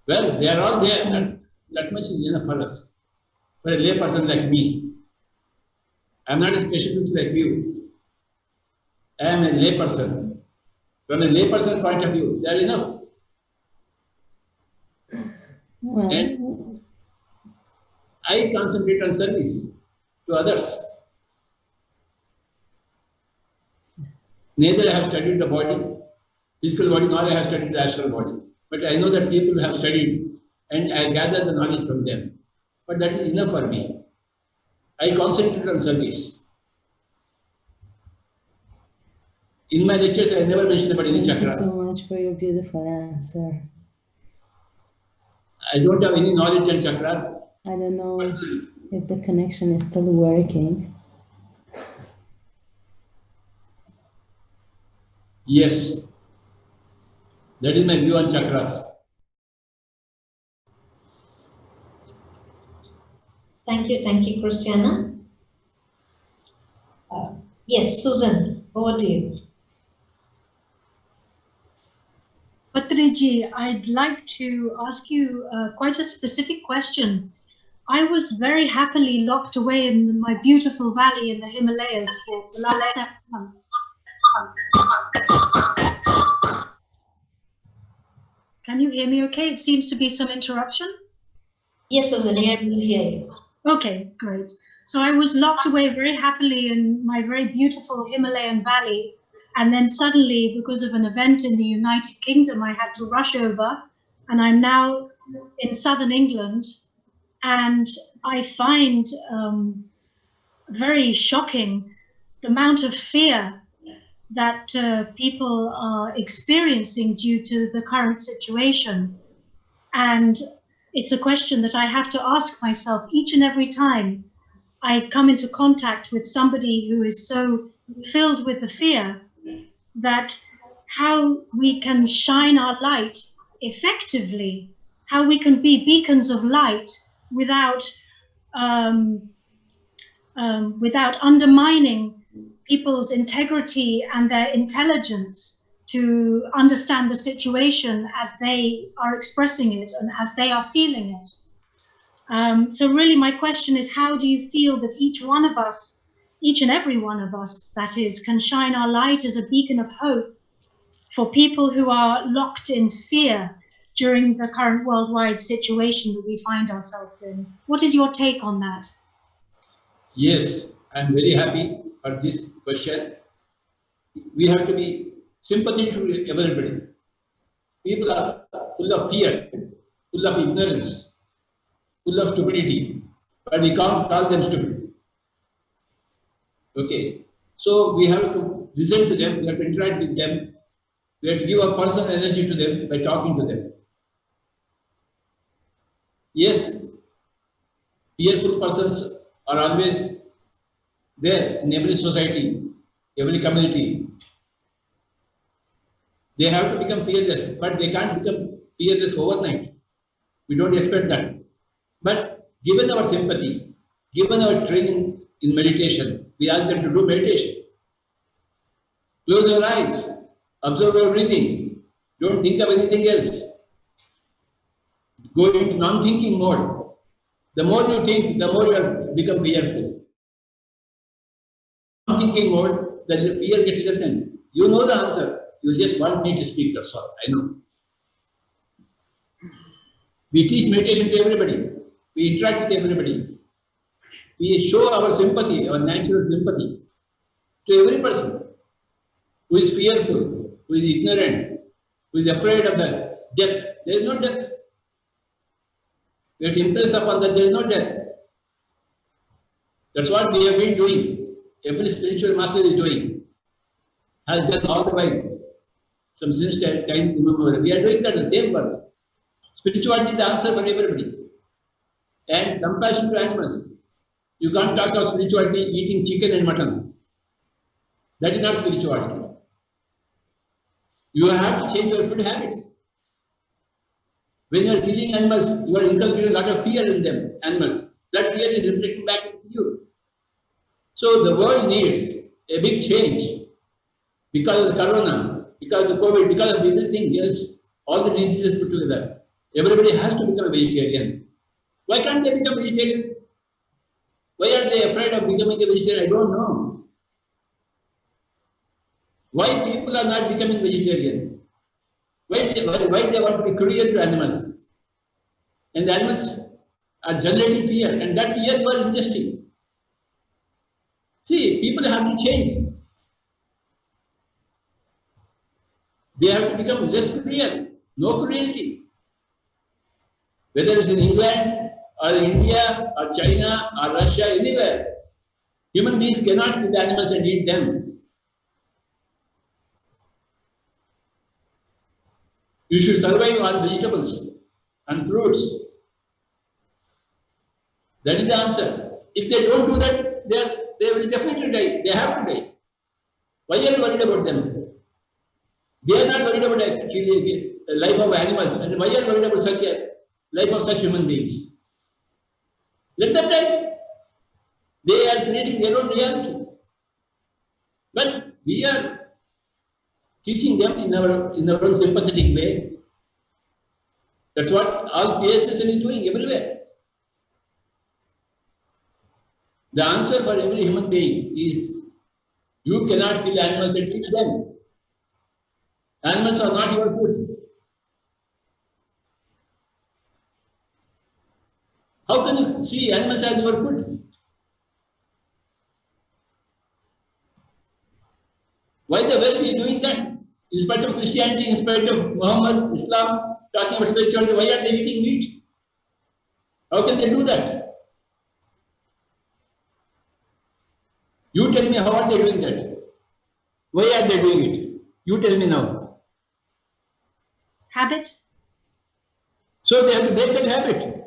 Well, they are all there. That much is enough for us. For a lay person like me, I am not a specialist like you. I am a lay person. From a lay person point of view, they are enough. Well, And I concentrate on service to others. Neither I have studied the body, physical body, nor I have studied the astral body. But I know that people have studied and I gather the knowledge from them. But that is enough for me. I concentrate on service. In my lectures, I never mention about any chakras. Thank you so much for your beautiful answer. I don't have any knowledge on chakras. I don't know if the connection is still working. Yes, that is my view on chakras. Thank you, Christiana. Yes, Susan, over to you. Patriji, I'd like to ask you quite a specific question. I was very happily locked away in my beautiful valley in the Himalayas for the last 7 months. Can you hear me okay? It seems to be some interruption. Yes, Susan, I can hear you. Okay, great. So I was locked away very happily in my very beautiful Himalayan valley. And then suddenly, because of an event in the United Kingdom, I had to rush over. And I'm now in southern England. And I find very shocking the amount of fear that people are experiencing due to the current situation. And it's a question that I have to ask myself each and every time I come into contact with somebody who is so filled with the fear, that how we can shine our light effectively, how we can be beacons of light without undermining people's integrity and their intelligence to understand the situation as they are expressing it and as they are feeling it. So really my question is, how do you feel that each one of us, each and every one of us, that is, can shine our light as a beacon of hope for people who are locked in fear during the current worldwide situation that we find ourselves in? What is your take on that? Yes, I'm very happy for this question. We have to be sympathetic to everybody. People are full of fear, full of ignorance, full of stupidity, but we can't call them stupid. Okay, so we have to listen to them, we have to interact with them, we have to give our personal energy to them by talking to them. Yes, fearful persons are always there in every society, every community. They have to become fearless, but they can't become fearless overnight. We don't expect that. But given our sympathy, given our training in meditation, we ask them to do meditation. Close your eyes, observe your breathing, don't think of anything else. Go into non-thinking mode. The more you think, the more you become fearful. Non-thinking mode, the fear gets lessened. You know the answer. You just want me to speak, that's all. I know. We teach meditation to everybody. We interact with everybody. we show our sympathy, our natural sympathy to every person who is fearful, who is ignorant, who is afraid of the death. There is no death. We have to impress upon that there is no death. That's what we have been doing. Every spiritual master is doing. Has done all the while. From since times immemorial. We are doing that the same work. Spirituality is the answer for everybody. And compassion to animals. You can't talk of spirituality eating chicken and mutton. That is not spirituality. You have to change your food habits. When you are killing animals, you are inculcating a lot of fear in them, animals. That fear is reflecting back to you. So the world needs a big change because of the corona, because of the COVID, because of everything else, all the diseases put together. Everybody has to become a vegetarian. Why can't they become vegetarian? Why are they afraid of becoming a vegetarian? I don't know. Why people are not becoming vegetarian? Why they want to be cruel to animals? And the animals are generating fear, and that fear you are ingesting. See, people have to change. They have to become less cruel, no cruelty. Whether it's in England, or India, or China, or Russia, anywhere, human beings cannot kill the animals and eat them. You should survive on vegetables and fruits. That is the answer. If they don't do that, they will definitely die. They have to die. Why are you worried about them? They are not worried about the life of animals. And why are you worried about such a life of such human beings? Let them die. They are creating their own reality. But we are teaching them in our own sympathetic way. That's what all PSSN is doing everywhere. The answer for every human being is you cannot kill animals and eat them. Animals are not your food. How can you see animals as your food? Why the West is doing that? In spite of Christianity, in spite of Muhammad, Islam, talking about spirituality, why are they eating meat? How can they do that? You tell me, how are they doing that? Why are they doing it? You tell me now. Habit. So they have to break that habit.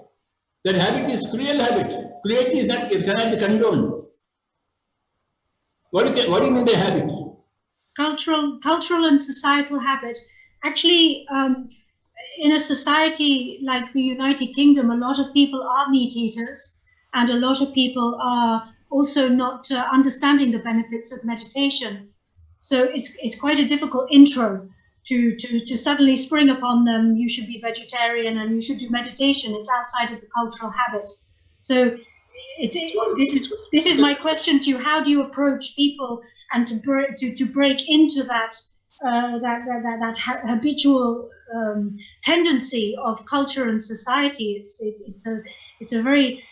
That habit is cruel habit. Cruelty is not, it cannot be condoned. What do you mean by habit? Cultural and societal habit. Actually, in a society like the United Kingdom, a lot of people are meat eaters, and a lot of people are also not understanding the benefits of meditation. So it's quite a difficult intro to suddenly spring upon them. You should be vegetarian and you should do meditation. It's outside of the cultural habit. So this is my question to you. How do you approach people and to break into that habitual tendency of culture and society? It's a very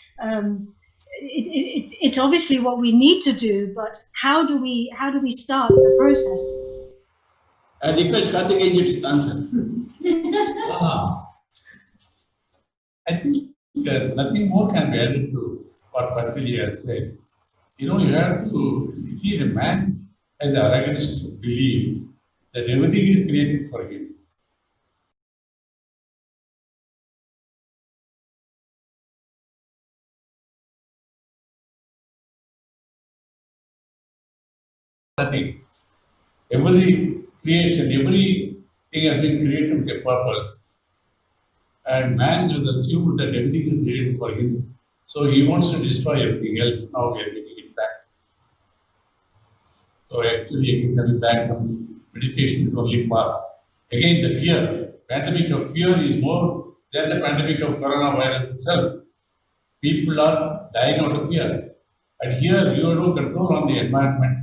it's obviously what we need to do, but how do we start the process? I request Karthikeyan to answer. I think nothing more can be added to what Patriji has said. You know, you have to see the man has the arrogance to believe that everything is created for him. Nothing. Every creation, everything has been created with a purpose. And man has assumed that everything is created for him. So he wants to destroy everything else. Now we are getting it back. So actually, coming back from meditation is only part. Again, the fear, pandemic of fear is more than the pandemic of coronavirus itself. People are dying out of fear. And here you have no control on the environment.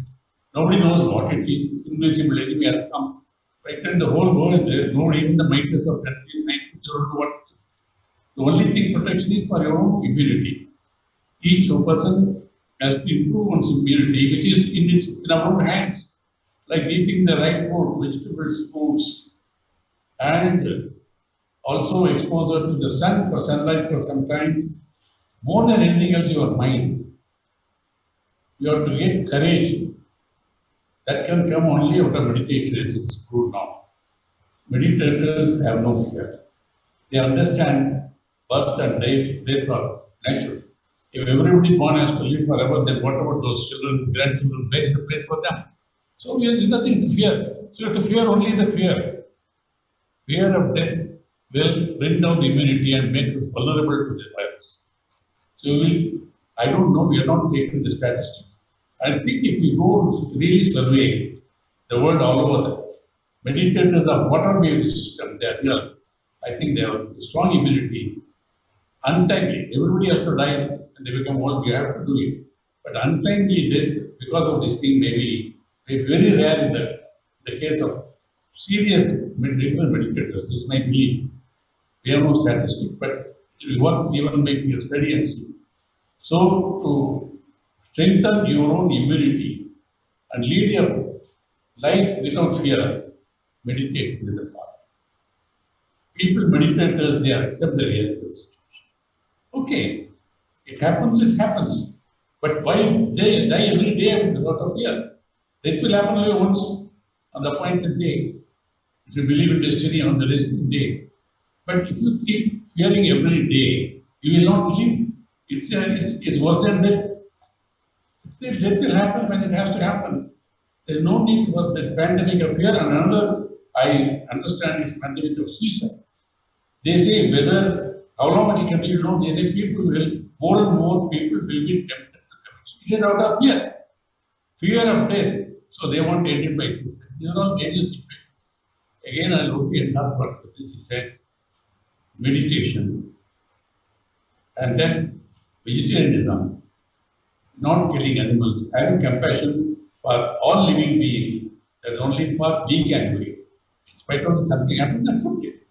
Nobody knows what it is. Invisible enemy has come. Frightened the whole world. Nobody, even the makers of countries, scientists don't know what. The only thing protection is for your own immunity. Each person has to improve one's immunity, which is in our own hands, like eating the right food, vegetables, fruits, and also exposure to the sun for sunlight for some time. More than anything else, your mind. You have to get courage. That can come only after meditation as it's proved now. Meditators have no fear. They understand birth and death are natural. If everybody born has to live forever, then what about those children, grandchildren? Where is the place for them? So there is nothing to fear. So you have to fear only the fear. Fear of death will bring down the immunity and make us vulnerable to the virus. So I don't know, we are not taking the statistics. I think if we go really survey the world all over, the meditators are water wave system, they are here. I think they have strong immunity. Untimely, everybody has to die and they become old, we have to do it. But untimely death because of this thing may be very rare in the case of serious meditators, is my belief. We have no statistics, but it will work even making a study and see. So to strengthen your own immunity and lead a life without fear, meditation is the path. People, meditators, they accept the reality. Okay, it happens. But why die every day without of fear? Death will happen only once on the appointed day. If you believe in destiny on the destined day. But if you keep fearing every day, you will not live. It's worse than death. Death will happen when it has to happen. There's no need for the pandemic of fear. And another, I understand, is pandemic of suicide. They say whether, how long it will continue, no, they say more and more people will be tempted to commit suicide out of fear. Fear of death. So they want to end it by suicide. These are all dangerous situations. Again, I'll look at that what he says. Meditation, and then vegetarianism, not killing animals, having compassion for all living beings, that only for we can do it. In spite of something happens, accept it.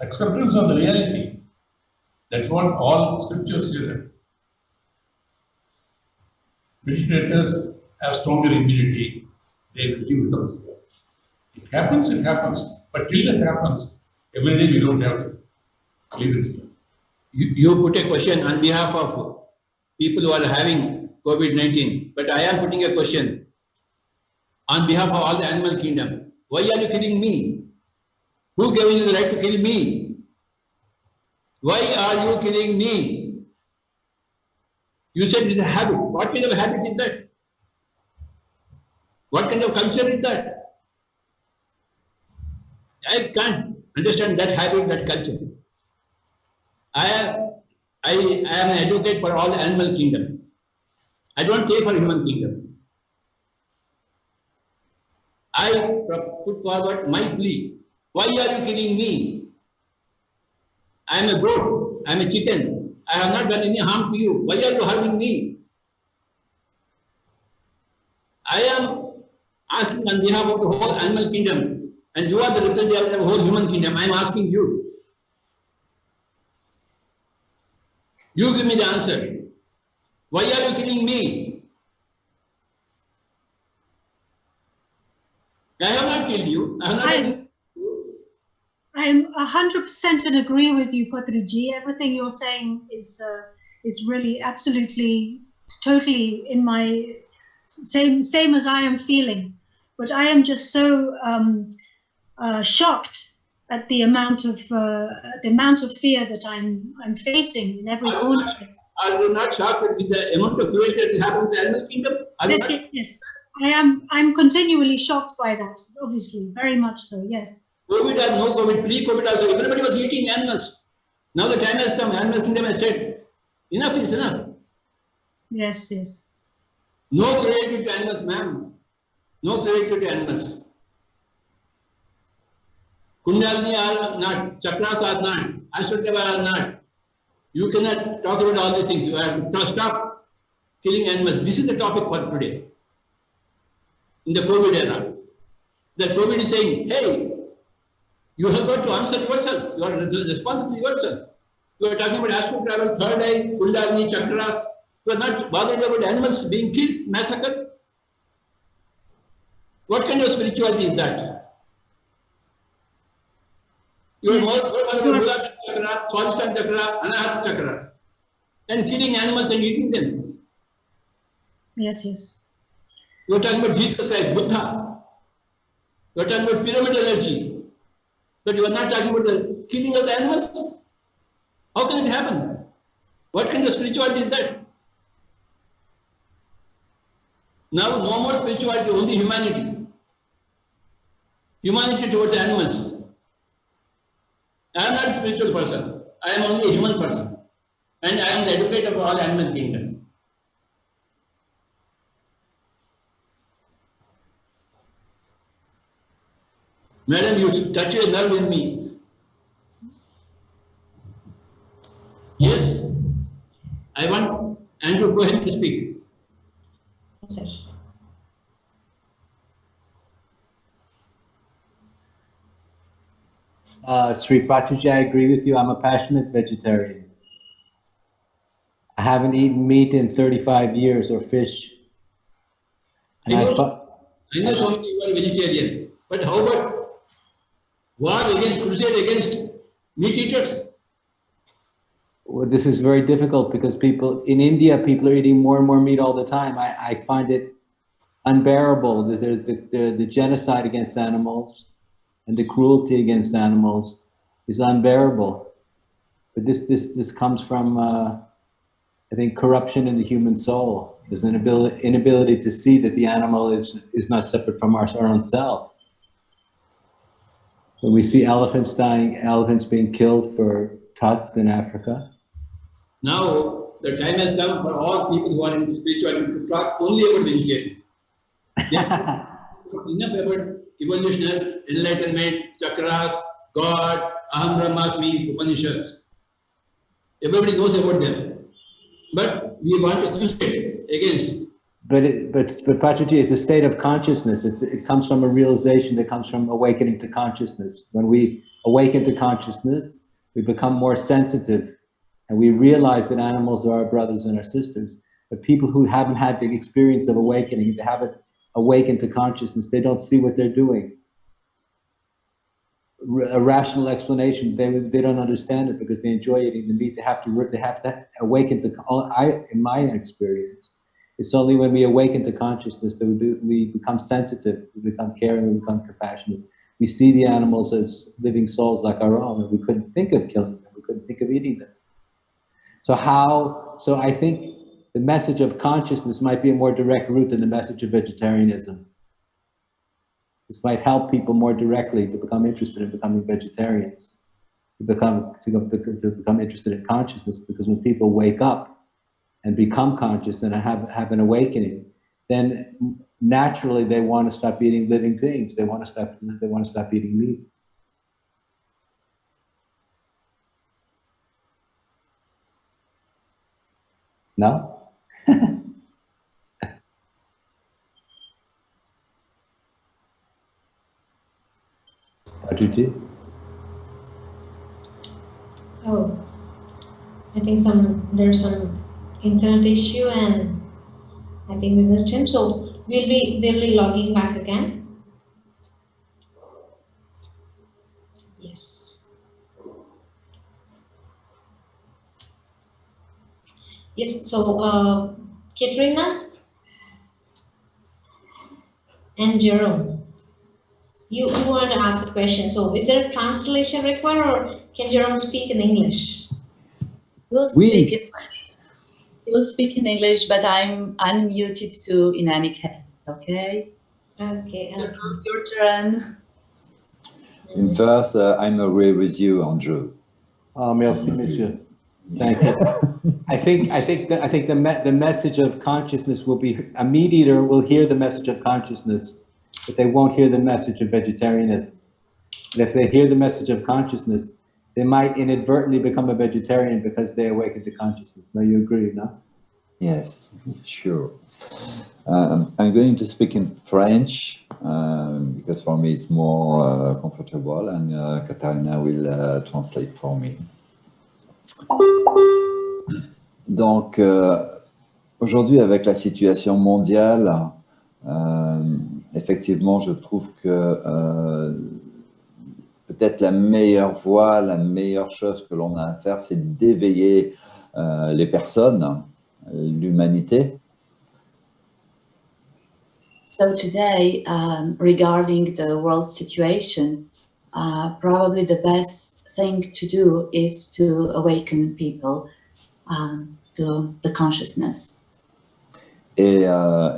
Acceptance of the reality. That's what all scriptures say that. Meditators have stronger immunity, they will live without fear. It happens, but till it happens, every day we don't have to live in fear. You put a question on behalf of people who are having COVID-19, but I am putting a question on behalf of all the animal kingdom. Why are you killing me? Who gave you the right to kill me? Why are you killing me? You said it's a habit. What kind of habit is that? What kind of culture is that? I can't understand that habit, that culture. I am an advocate for all the animal kingdom. I don't care for human kingdom. I put forward my plea. Why are you killing me? I am a goat. I am a chicken. I have not done any harm to you. Why are you harming me? I am asking on behalf of the whole animal kingdom, and you are the representative of the whole human kingdom. I am asking you. You give me the answer. Why are you killing me? I have not killed you. I have not. I'm 100% in agree with you, Patriji. Everything you're saying is really absolutely, totally in my same as I am feeling. But I am just so shocked at the amount of fear that I'm facing in every corner. Are you not shocked with the amount of cruelty that happens in the animal kingdom? Yes. I'm continually shocked by that. Obviously, very much so. Yes. COVID or no COVID, pre-COVID also, everybody was eating animals. Now the time has come, animal kingdom has said, enough is enough. Yes, yes. No cruelty to animals, ma'am. No cruelty to animals. Kundalini are not, chakras are not, Ashtadeva are not. You cannot talk about all these things. You have to stop killing animals. This is the topic for today. In the COVID era. The COVID is saying, hey, you have got to answer yourself. You are responsible yourself. You are talking about astral travel, third eye, Kundalini, chakras. You are not bothered about animals being killed, massacred. What kind of spirituality is that? You are more about Muladhara chakra, Swadhisthana chakra, Anahata chakra, and killing animals and eating them. Yes, yes. You are talking about Jesus Christ, Buddha. You are talking about pyramid energy. But you are not talking about the killing of the animals? How can it happen? What kind of spirituality is that? Now, no more spirituality, only humanity. Humanity towards the animals. I am not a spiritual person. I am only a human person. And I am the advocate of all animal kingdom. Madam, you touch a nerve in me. Yes? I want Andrew go ahead to speak. Yes, Sri Patriji, I agree with you. I'm a passionate vegetarian. I haven't eaten meat in 35 years or fish. And I know so many you are vegetarian, but how about war against, crusade against meat eaters? Well, this is very difficult because people in India, people are eating more and more meat all the time. I find it unbearable. There's the genocide against animals and the cruelty against animals is unbearable. But this comes from, I think, corruption in the human soul. There's an inability to see that the animal is not separate from our own self. When we see elephants dying, elephants being killed for tusks in Africa. Now, the time has come for all people who are into spirituality to talk only about vegetarians. Enough about evolution, enlightenment, chakras, God, Aham Brahmasmi, Upanishads. Everybody knows about them. But we want to crusade against. But Patriji, it's a state of consciousness. It comes from a realization that comes from awakening to consciousness. When we awaken to consciousness, we become more sensitive and we realize that animals are our brothers and our sisters. But people who haven't had the experience of awakening, they haven't awakened to consciousness, they don't see what they're doing. A rational explanation, they don't understand it because they enjoy eating the meat. They have to awaken to, in my experience, it's only when we awaken to consciousness that we become sensitive, we become caring, we become compassionate. We see the animals as living souls like our own, and we couldn't think of killing them, we couldn't think of eating them. So I think the message of consciousness might be a more direct route than the message of vegetarianism. This might help people more directly to become interested in becoming vegetarians, to become interested in consciousness, because when people wake up and become conscious and have an awakening, then naturally they want to stop eating living things. They want to stop eating meat. No? Patriji? Oh, I think there's some internet issue and I think we missed him. So they'll be logging back again. Yes. Yes, so Katrina and Jerome, you wanted to ask a question. So is there a translation required or can Jerome speak in English? We'll speak in English, but I'm unmuted too in any case, okay? Okay. Your turn. In first, I'm agree with you, Andrew. Merci, monsieur. Thank you. I think the message of consciousness will be, a meat eater will hear the message of consciousness, but they won't hear the message of vegetarianism. And if they hear the message of consciousness, they might inadvertently become a vegetarian because they awaken to consciousness. Now you agree, no? Yes, sure. I'm going to speak in French because for me it's more comfortable, and Katarina will translate for me. Donc, aujourd'hui, avec la situation mondiale, effectivement, je trouve que peut-être la meilleure voie, la meilleure chose que l'on a à faire, c'est d'éveiller les personnes, l'humanité. So today, regarding the world situation, probably the best thing to do is to awaken people to the consciousness. Et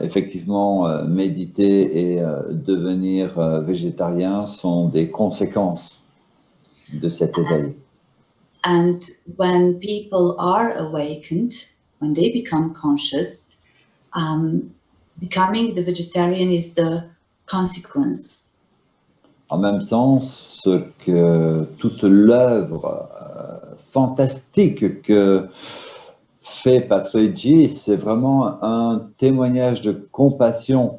effectivement, méditer et devenir végétarien sont des conséquences de cet éveil. And when people are awakened, when they become conscious, becoming the vegetarian is the consequence. En même temps, ce que toute l'œuvre fantastique que fait Patriji, c'est vraiment un témoignage de compassion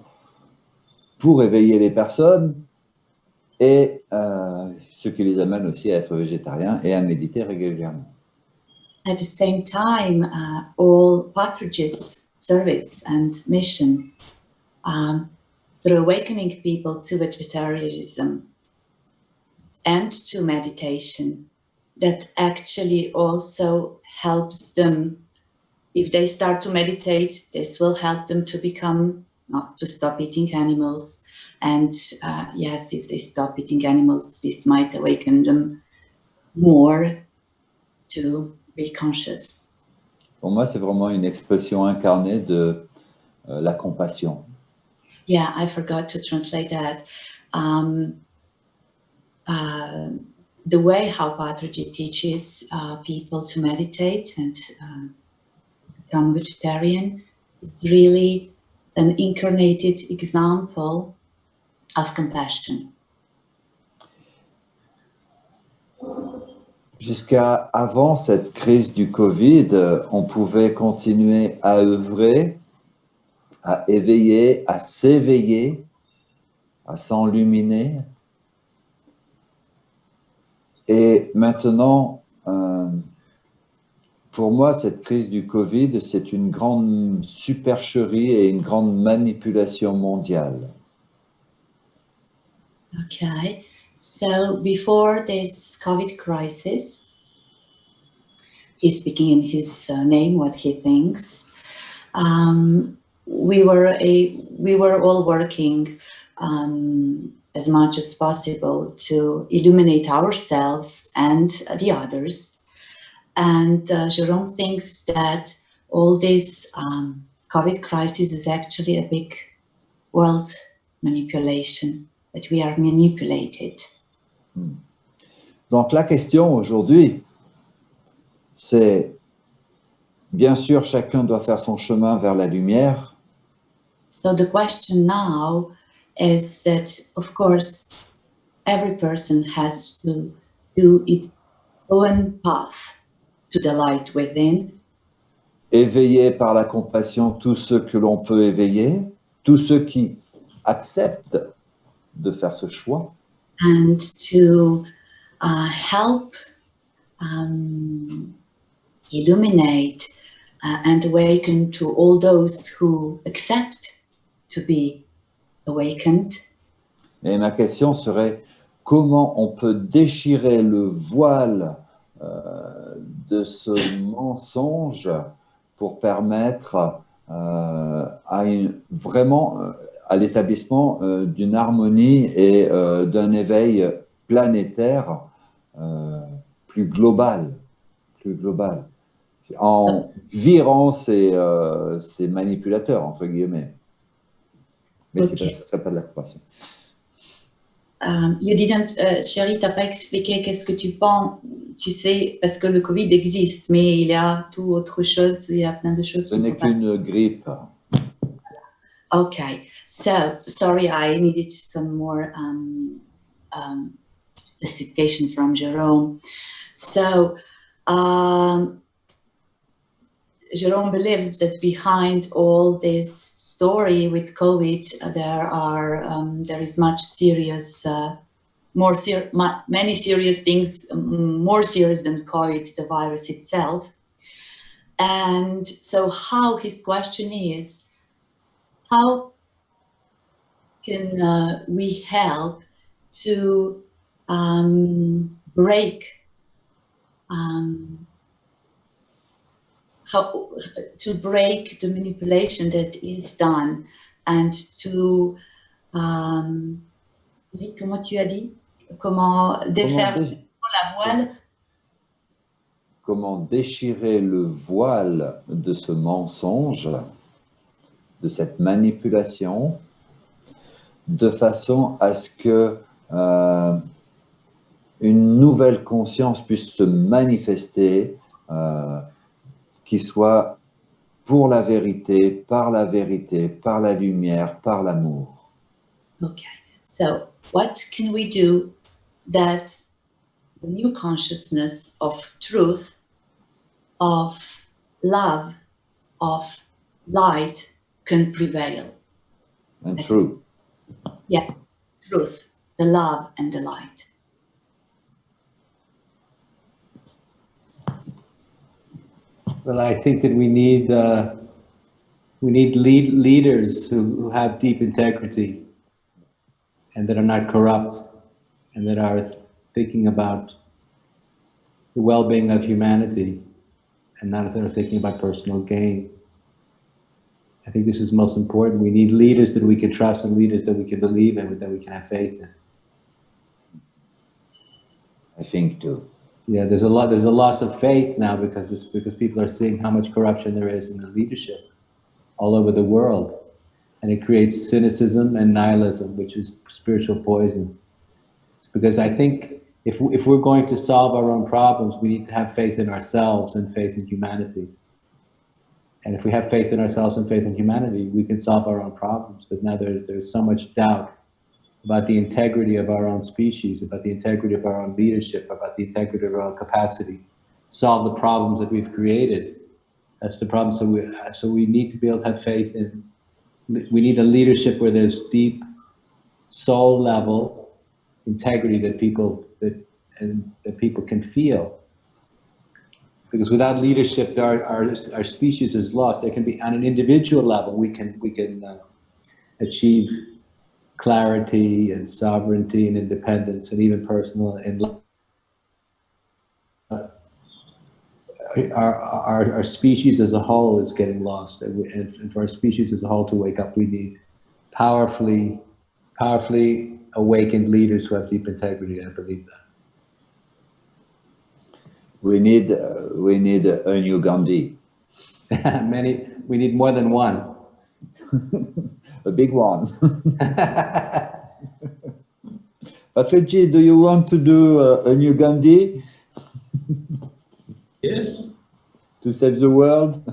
pour éveiller les personnes et ce qui les amène aussi à être végétariens et à méditer régulièrement. At the same time, all Patriji's service and mission through awakening people to vegetarianism and to meditation, that actually also helps them. If they start to meditate, this will help them to become, not to stop eating animals. And yes, if they stop eating animals, this might awaken them more to be conscious. Pour moi, c'est vraiment une expression incarnée de la compassion. Yeah, I forgot to translate that. The way how Patriji teaches people to meditate and become vegetarian is really an incarnated example of compassion. Jusqu'à avant cette crise du Covid, on pouvait continuer à œuvrer, à éveiller, à s'éveiller, à s'enluminer. Et maintenant, pour moi, cette crise du Covid, c'est une grande supercherie et une grande manipulation mondiale. Okay, so before this COVID crisis, he's speaking in his name, what he thinks. We were all working as much as possible to illuminate ourselves and the others. And Jerome thinks that all this COVID crisis is actually a big world manipulation, that we are manipulated. Donc la question aujourd'hui, c'est, bien sûr, chacun doit faire son chemin vers la lumière. So the question now is that, of course, every person has to do its own path to the light within. Éveiller par la compassion tous ceux que l'on peut éveiller, tous ceux qui acceptent de faire ce choix. And to help illuminate and awaken to all those who accept to be awakened. Et ma question serait, comment on peut déchirer le voile de ce mensonge pour permettre vraiment à l'établissement d'une harmonie et d'un éveil planétaire plus global, en virant ces manipulateurs, entre guillemets. Mais Okay. ça ne serait pas de la compassion. You didn't, Chérie, t'as pas expliqué qu'est-ce que tu penses, tu sais, parce que le Covid existe, mais il y a tout autre chose, il y a plein de choses. Ce n'est qu'une grippe. Okay, so sorry, I needed some more specification from Jerome. So Jerome believes that behind all this story with COVID, there is much serious many serious things, more serious than COVID, the virus itself. And so his question is, how can we help to break the manipulation that is done, and to comment tu as dit? Comment défaire la voile? Comment déchirer le voile de ce mensonge, de cette manipulation, de façon à ce que une nouvelle conscience puisse se manifester, qui soit pour la vérité, par la lumière, par l'amour. Okay, so what can we do that the new consciousness of truth, of love, of light can prevail? And truth. Yes, truth, the love and the light. Well, I think that we need leaders who have deep integrity and that are not corrupt and that are thinking about the well-being of humanity and not that are thinking about personal gain. I think this is most important. We need leaders that we can trust and leaders that we can believe in, that we can have faith in. I think too. Yeah, there's a loss of faith now because people are seeing how much corruption there is in the leadership all over the world, and it creates cynicism and nihilism, which is spiritual poison. Because I think if we're going to solve our own problems, we need to have faith in ourselves and faith in humanity. And if we have faith in ourselves and faith in humanity, we can solve our own problems. But now there's so much doubt about the integrity of our own species, about the integrity of our own leadership, about the integrity of our own capacity to solve the problems that we've created. That's the problem. So we need to be able to have faith in, we need a leadership where there's deep soul level integrity that people can feel. Because without leadership, our species is lost. There can be, on an individual level, we can achieve clarity and sovereignty and independence and even personal and our species as a whole is getting lost, and for our species as a whole to wake up, we need powerfully awakened leaders who have deep integrity. I believe that. We need a new Gandhi. We need more than one. A big one. Patriji, do you want to do a new Gandhi? Yes. To save the world?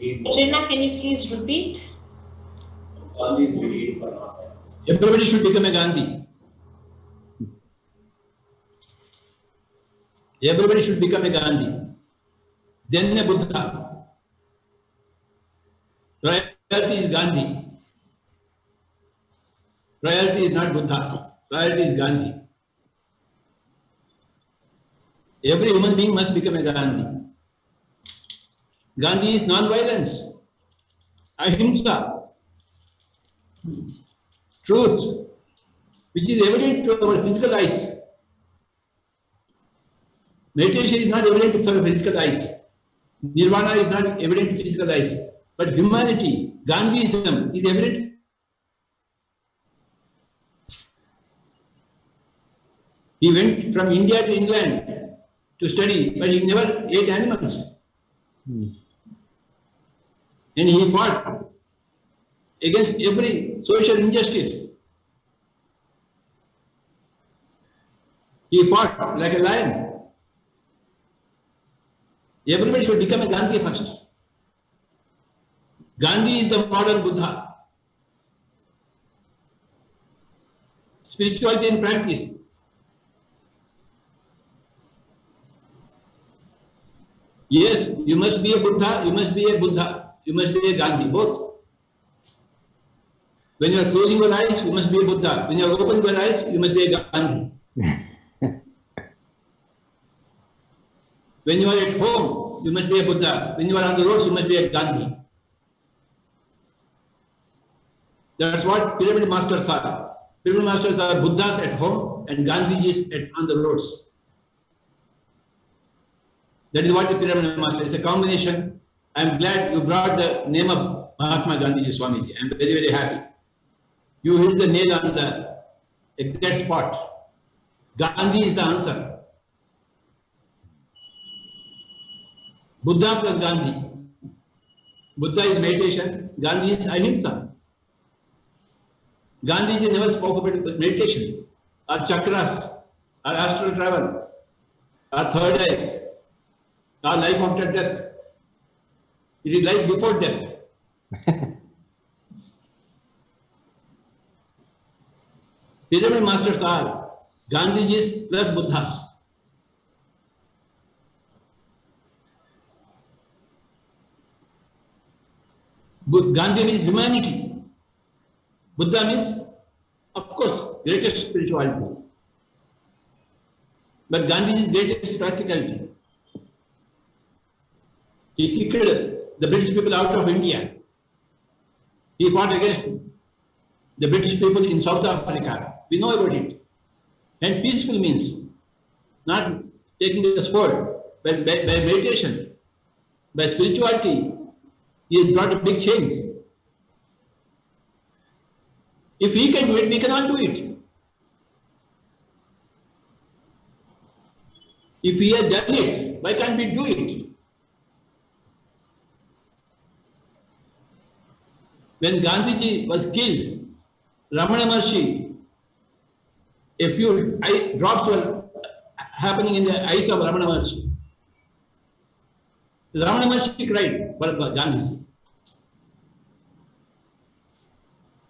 Elena, can you please repeat? Everybody should become a Gandhi. Everybody should become a Gandhi. Then a Buddha. Royalty is Gandhi. Royalty is not Buddha. Royalty is Gandhi. Every human being must become a Gandhi. Gandhi is non-violence, ahimsa, truth, which is evident to our physical eyes. Meditation is not evident to our physical eyes. Nirvana is not evident to physical eyes. But humanity, Gandhism, is evident. He went from India to England to study, but he never ate animals. And he fought against every social injustice. He fought like a lion. Everybody should become a Gandhi first. Gandhi is the modern Buddha. Spirituality in practice. Yes, you must be a Buddha, you must be a Buddha. you must be a Gandhi, both. When you are closing your eyes, you must be a Buddha. When you are opening your eyes, you must be a Gandhi. When you are at home, you must be a Buddha. When you are on the roads, you must be a Gandhi. That's what pyramid masters are. Pyramid masters are Buddhas at home and Gandhijis on the roads. That is what the pyramid master is, a combination. I am glad you brought the name of Mahatma Gandhiji Swamiji. I am very, very happy. You hit the nail on the exact spot. Gandhi is the answer. Buddha plus Gandhi. Buddha is meditation, Gandhi is ahimsa. Gandhiji never spoke about meditation, or chakras, or astral travel, or third eye, or life after death. It is life before death. Pyramid masters are Gandhijis plus Buddhas. Gandhi means humanity. Buddha means, of course, greatest spirituality. But Gandhi is greatest practicality. He kicked the British people out of India. He fought against the British people in South Africa. We know about it. And peaceful means not taking the sword, but by meditation, by spirituality, he has brought a big change. If he can do it, we cannot do it. If he has done it, why can't we do it? When Gandhiji was killed, Ramanagar, a few drops were happening in the eyes of Ramanagar. Ramanagar cried for Gandhiji.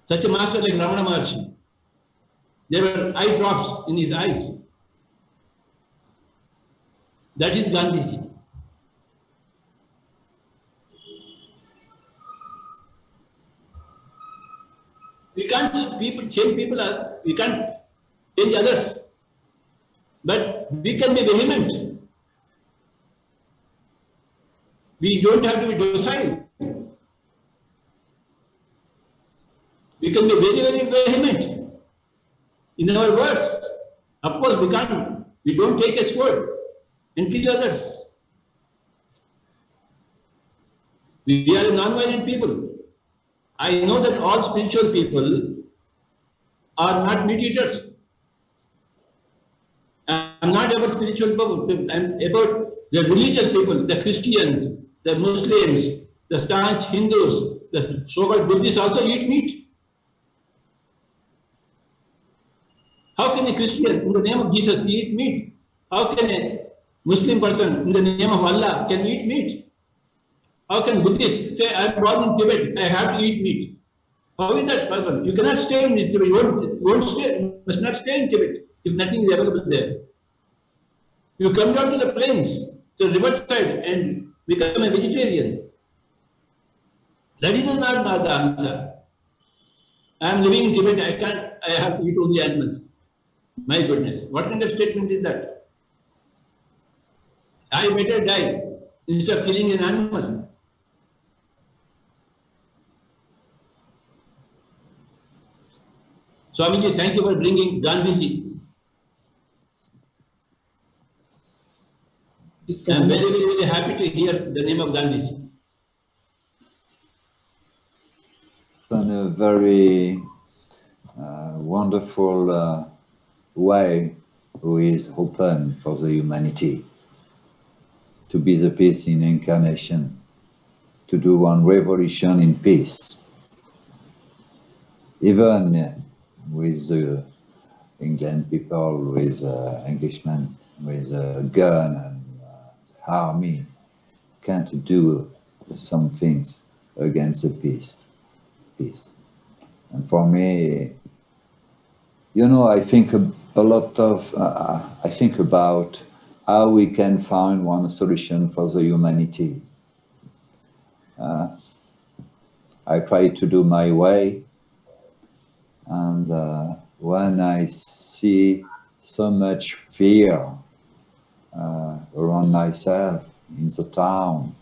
Such a master like Ramana Maharshi, there were eye drops in his eyes. That is Gandhiji. We can't change people, we can't change others, but we can be vehement. We don't have to be docile. We can be very, very vehement in our words. Of course, we don't take a sword and kill others. We are non-violent people. I know that all spiritual people are not meat eaters. I am not about spiritual people. I am about the religious people, the Christians, the Muslims, the staunch Hindus, the so-called Buddhists also eat meat. How can a Christian, in the name of Jesus, eat meat? How can a Muslim person, in the name of Allah, can eat meat? How can Buddhists say, I am born in Tibet, I have to eat meat? How is that possible? You cannot stay in Tibet. You must not stay in Tibet if nothing is available there. You come down to the plains, to the riverside, and become a vegetarian. That is not the answer. I am living in Tibet, I have to eat only animals. My goodness, what kind of statement is that? I better die instead of killing an animal. Swamiji, thank you for bringing Gandhiji. I am very, very, very happy to hear the name of Gandhiji. In a very wonderful way, who is open for the humanity, to be the peace in incarnation, to do one revolution in peace. Even with the England people, with Englishmen, with a gun and army, can't do some things against the peace. And for me, you know, I think a lot of, I think about how we can find one solution for the humanity. I try to do my way. And when I see so much fear around myself in the town,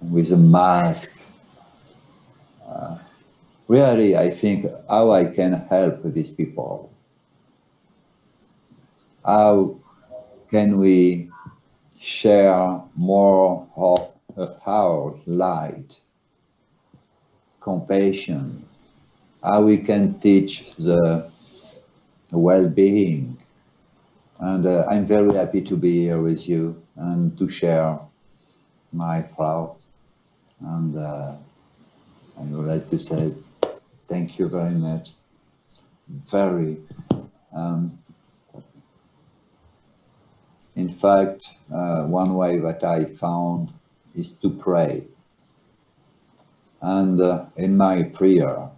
with a mask, really I think how I can help these people. How can we share more of our light, compassion, how we can teach the well-being. And I'm very happy to be here with you and to share my thoughts. And I would like to say thank you very much. In fact, one way that I found is to pray. And in my prayer,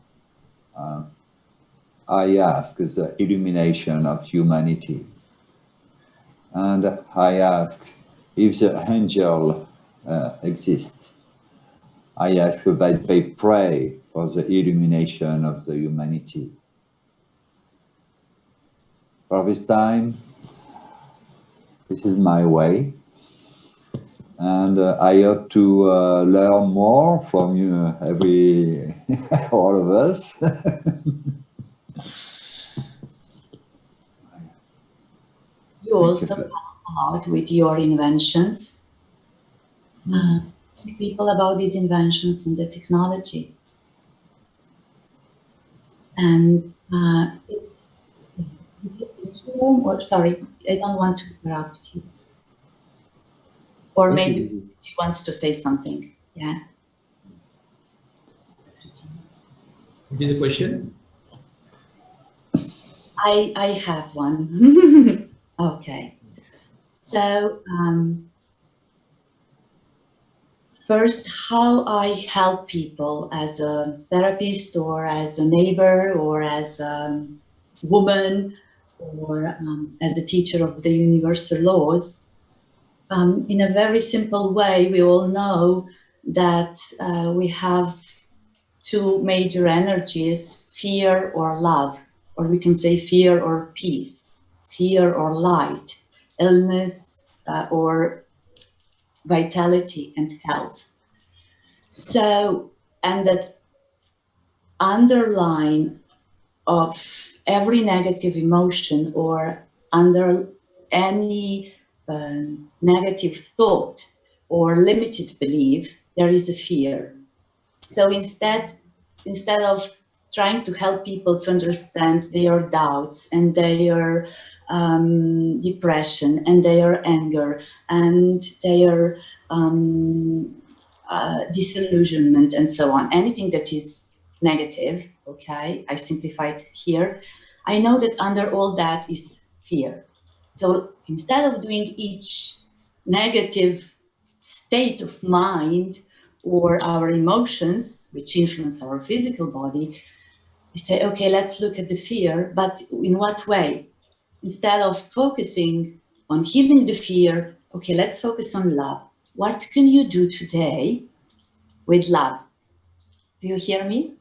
I ask the illumination of humanity. And I ask if the angel exists. I ask that they pray for the illumination of the humanity. For this time, this is my way. And I hope to learn more from you, all of us. You also help a lot with your inventions. People about these inventions and the technology. And sorry, I don't want to interrupt you. Or maybe she wants to say something. Yeah. What is the question? I have one. Okay. So, first, how I help people as a therapist or as a neighbor or as a woman or as a teacher of the universal laws. In a very simple way, we all know that we have two major energies, fear or love, or we can say fear or peace, fear or light, illness or vitality and health. So, and that underline of every negative emotion or under any negative thought or limited belief, there is a fear. So instead of trying to help people to understand their doubts and their depression and their anger and their disillusionment and so on, anything that is negative, okay, I simplified here, I know that under all that is fear. So instead of doing each negative state of mind or our emotions, which influence our physical body, we say, okay, let's look at the fear, but in what way? Instead of focusing on healing the fear, okay, let's focus on love. What can you do today with love? Do you hear me?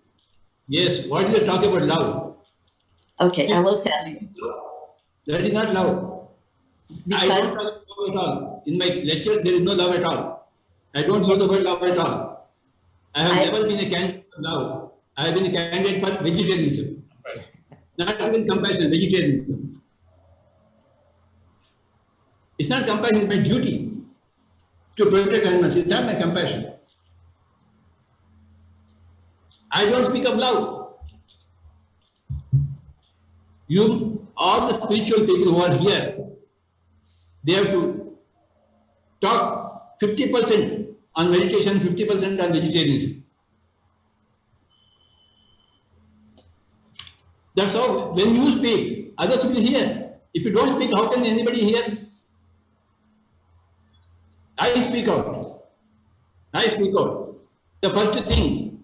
Yes, what is the talk about love? Okay, I will tell you. That is not love. I don't talk about love at all. In my lecture, there is no love at all. I don't use the word love at all. I have never been a candidate for love. I have been a candidate for vegetarianism. Not even compassion, vegetarianism. It's not compassion, it's my duty to protect animals. It's not my compassion. I don't speak of love. You, all the spiritual people who are here, they have to talk 50% on meditation, 50% on vegetarianism. That's how, when you speak, others will hear. If you don't speak, how can anybody hear? I speak out. I speak out. The first thing,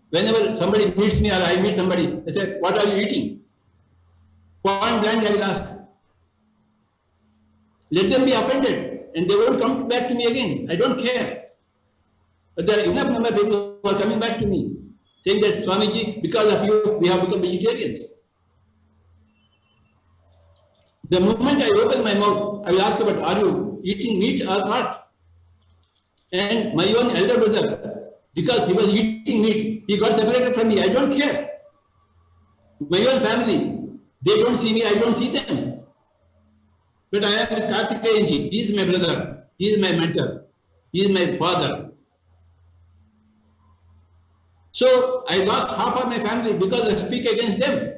whenever somebody meets me or I meet somebody, I say, what are you eating? Point blank, I will ask. Let them be offended and they won't come back to me again. I don't care. But there are enough number of people who are coming back to me, saying that Swamiji, because of you, we have become vegetarians. The moment I open my mouth, I will ask about, are you eating meat or not? And my own elder brother, because he was eating meat, he got separated from me. I don't care. My own family, they don't see me, I don't see them. But I am with Kartikeyanji. He is my brother. He is my mentor. He is my father. So I lost half of my family because I speak against them.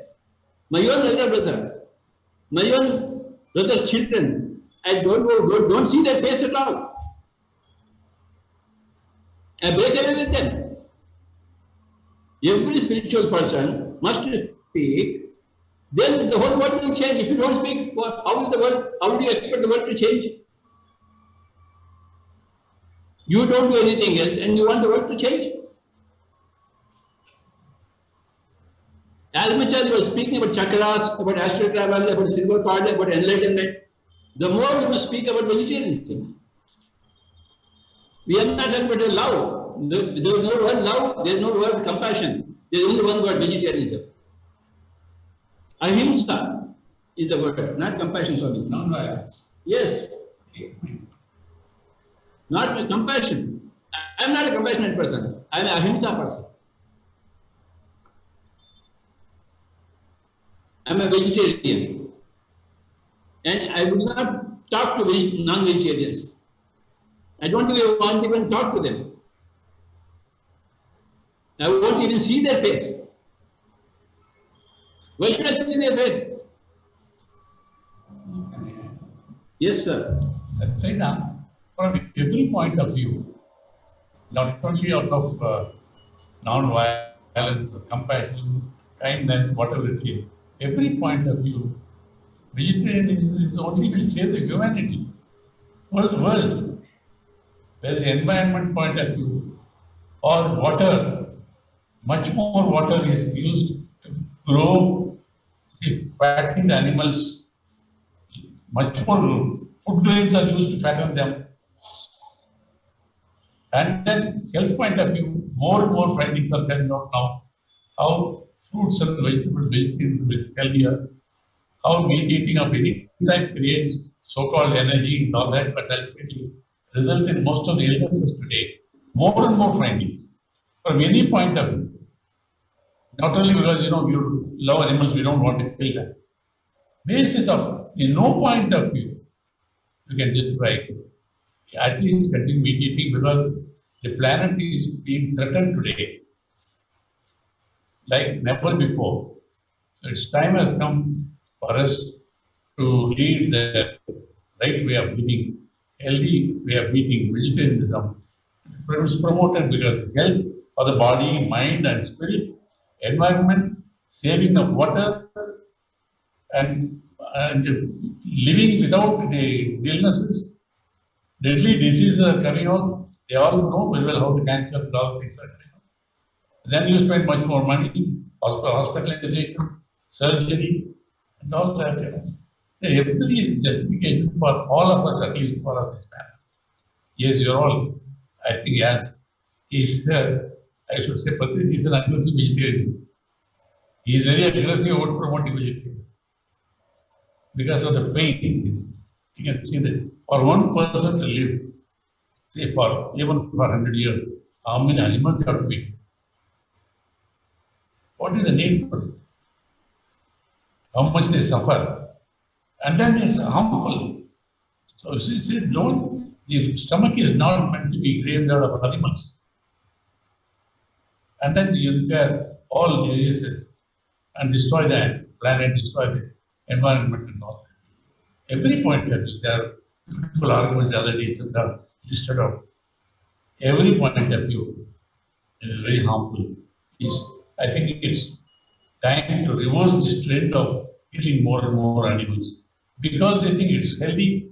My own elder brother, my own brother's children, I don't see their face at all. I break away with them. Every spiritual person must speak, then the whole world will change. If you don't speak, how do you expect the world to change? You don't do anything else and you want the world to change? As much as you are speaking about chakras, about astral travel, about silver cord, about enlightenment, the more you must speak about vegetarianism. We are not talking about love. There is no word love, there is no word compassion. There is only one word, vegetarianism. Ahimsa is the word, not compassion, Swami. Non-violence. Yes. Not with compassion. I am not a compassionate person. I am an ahimsa person. I am a vegetarian. And I will not talk to non-vegetarians. I don't even want to even talk to them. I won't even see their face. Why should I see their face? Yes, sir. That's right now. From every point of view, not only out of non-violence, compassion, kindness, whatever it is, every point of view, vegetarianism is only to save the humanity, world. Where the environment point of view, or water, much more water is used to grow the fattened animals, much more food grains are used to fatten them. And then health point of view, more and more findings are coming out now. How fruits and vegetables, vegetarianism is healthier. How meat eating of any type creates so-called energy and all that, but ultimately result in most of the illnesses today. More and more findings from any point of view. Not only because you love animals, we don't want to kill them. Basis of in no point of view you can justify at least continue meat eating because the planet is being threatened today like never before. So its time has come for us to lead the right way of living, healthy way of eating. Vegetarianism is promoted because health for the body, mind and spirit, environment, saving of water and living without the illnesses. Deadly diseases are coming out. They all know very well how the cancer and all things are coming out. Then you spend much more money, hospitalization, surgery, and all that. Every justification for all of us, at least for this man. Yes, you're all, I think, as he's here, I should say, Patriji is an aggressive vegetarian. He is very aggressive about promoting vegetarianism. Because of the pain, you can see that for one person to live, say for even for 100 years, how many animals have to be? What is the need for it? How much they suffer? And then it's harmful. So see, don't, the stomach is not meant to be graveyard of animals. And then you incur all diseases and destroy the planet, destroy the environment and all that. Every point of view, there are beautiful arguments already listed out. Every point of view is very harmful. I think it's time to reverse this trend of killing more and more animals because they think it's healthy,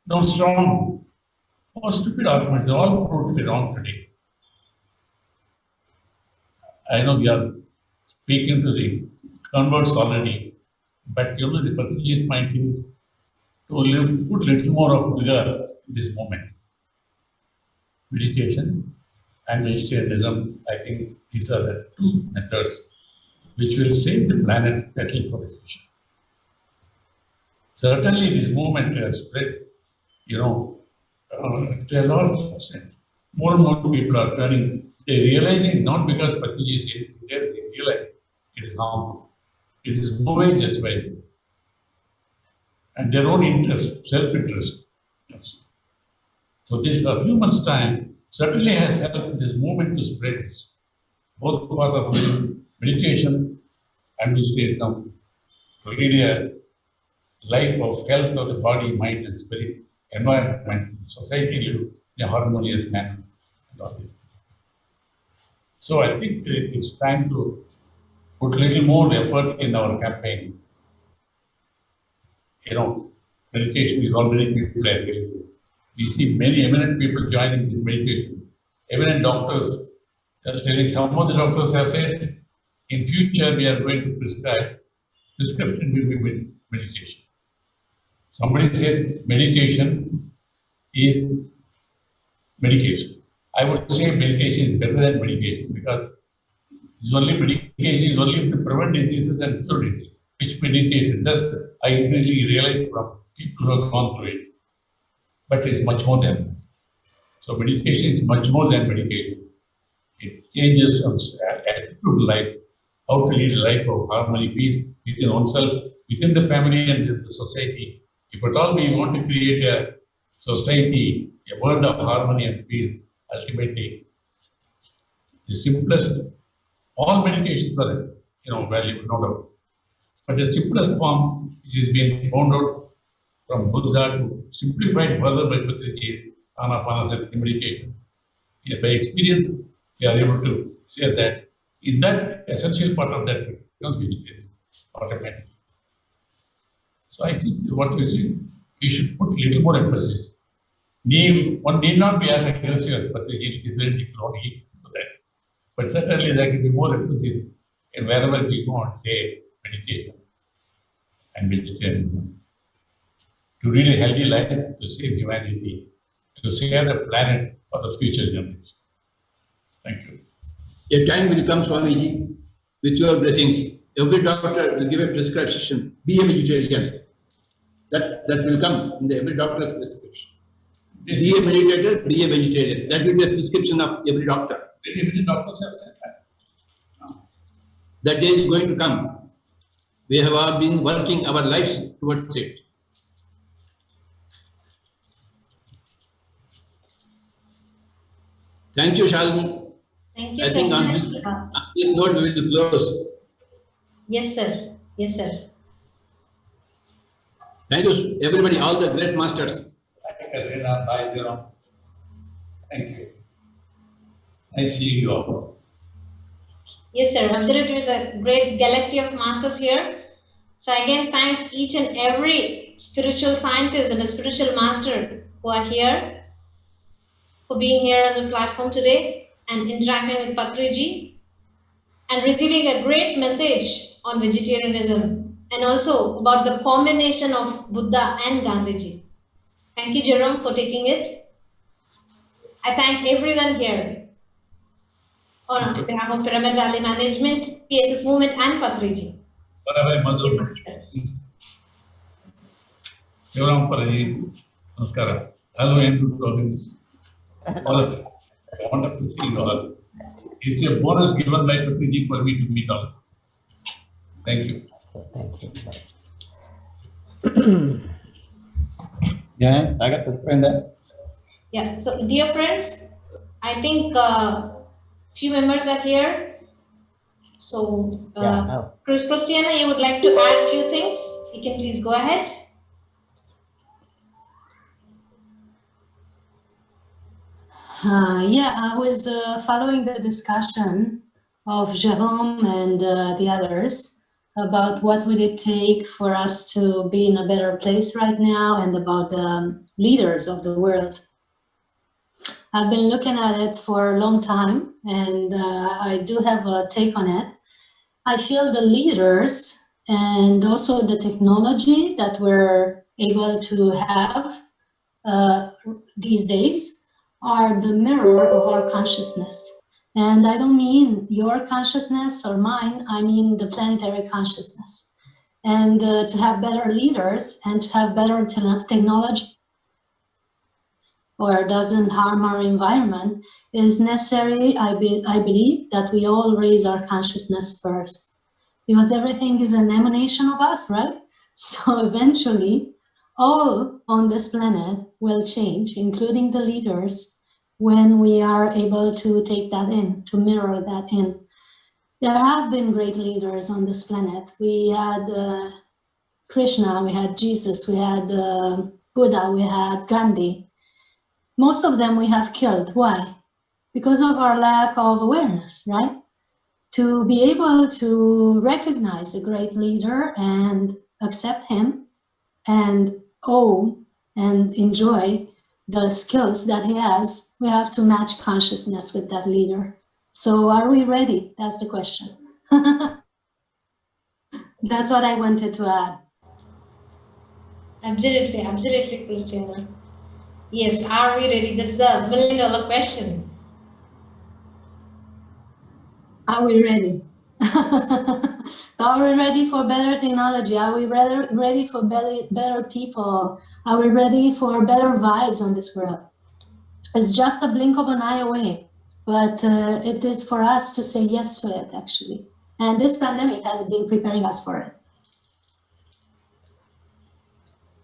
no strong. More stupid arguments, they're all proved to be wrong today. I know we are speaking to the converts already, but the Patriji's point is to put little more of vigor in this moment. Meditation and vegetarianism, I think these are the two methods which will save the planet at least for the future. Certainly this movement has spread, to a large extent. More and more people are turning, they're realizing not because Patriji is here, they realize it is harmful. It is moving just by them. And their own interest, self-interest. Yes. So this, a few months' time, certainly has helped this movement to spread this. Both part of meditation and vegetarianism to lead a life of health of the body, mind and spirit, environment, society live in a harmonious manner. So I think it's time to put a little more effort in our campaign. Meditation is already people are getting. We see many eminent people joining this meditation. Eminent doctors are telling, some of the doctors have said, in future we are going to prescribe, prescription will be meditation. Somebody said meditation is medication. I would say medication is better than medication because medication is only to prevent diseases and cure disease, which meditation does. I really realize from people who have gone through it. But it's much more than that. So meditation is much more than medication. It changes one's attitude to life, how to lead a life of harmony, peace within oneself, within the family and within the society. If at all we want to create a society, a world of harmony and peace, ultimately, the simplest, all meditations are, valuable, no doubt. But the simplest form, which is being found out from Buddha to simplified further by Patriji, is Anapanasati meditation. By experience, we are able to say that in that essential part of that becomes vegetarian automatically. So I think what we see, we should put a little more emphasis. One need not be as aggressive as Patriji, which is very difficult for that. But certainly there can be more emphasis in wherever we go and say meditation and vegetarianism. To lead a healthy life, to save humanity, to save the planet for the future generations. Thank you. A time will come, Swamiji, with your blessings. Every doctor will give a prescription, be a vegetarian. That will come in every doctor's prescription. Yes. Be a meditator, be a vegetarian. That will be a prescription of every doctor. Many doctors have said that. That day is going to come. We have all been working our lives towards it. Thank you, Shalini. Thank you, I think on this note we will close. Yes, sir. Yes, sir. Thank you, everybody, all the great masters. Katrina, bye, Jerome. Thank you. I see you all. Yes, sir. Absolutely. It's a great galaxy of masters here. So again, thank each and every spiritual scientist and a spiritual master who are here, for being here on the platform today and interacting with Patriji and receiving a great message on vegetarianism and also about the combination of Buddha and Gandhiji. Thank you, Jerome, for taking it. I thank everyone here on behalf of Pyramid Valley Management, PSS Movement and Patriji. Bye-bye, Madhu. Jerome Paraji, Namaskara. Hello, and all of you. I want to see you all. It's a bonus given by Patriji for me to meet all. Thank you. Thank you. Yeah, I got to friend that. Yeah, so dear friends, I think few members are here. So, Christiana, you would like to add a few things? You can please go ahead. Yeah, I was following the discussion of Jerome and the others about what would it take for us to be in a better place right now and about the leaders of the world. I've been looking at it for a long time and I do have a take on it. I feel the leaders and also the technology that we're able to have these days are the mirror of our consciousness. And I don't mean your consciousness or mine, I mean the planetary consciousness. And to have better leaders and to have better technology or doesn't harm our environment is necessary, I believe, that we all raise our consciousness first. Because everything is an emanation of us, right? So eventually, all on this planet will change, including the leaders, when we are able to take that in, to mirror that in. There have been great leaders on this planet. We had Krishna, we had Jesus, we had Buddha, we had Gandhi. Most of them we have killed. Why? Because of our lack of awareness, right? To be able to recognize a great leader and accept him and own and enjoy the skills that he has, we have to match consciousness with that leader. So are we ready? That's the question. That's what I wanted to add. Absolutely, absolutely, Christina. Yes, are we ready? That's the million-dollar question. Are we ready? Are we ready for better technology? Are we ready for better people? Are we ready for better vibes on this world? It's just a blink of an eye away, but it is for us to say yes to it, actually. And this pandemic has been preparing us for it.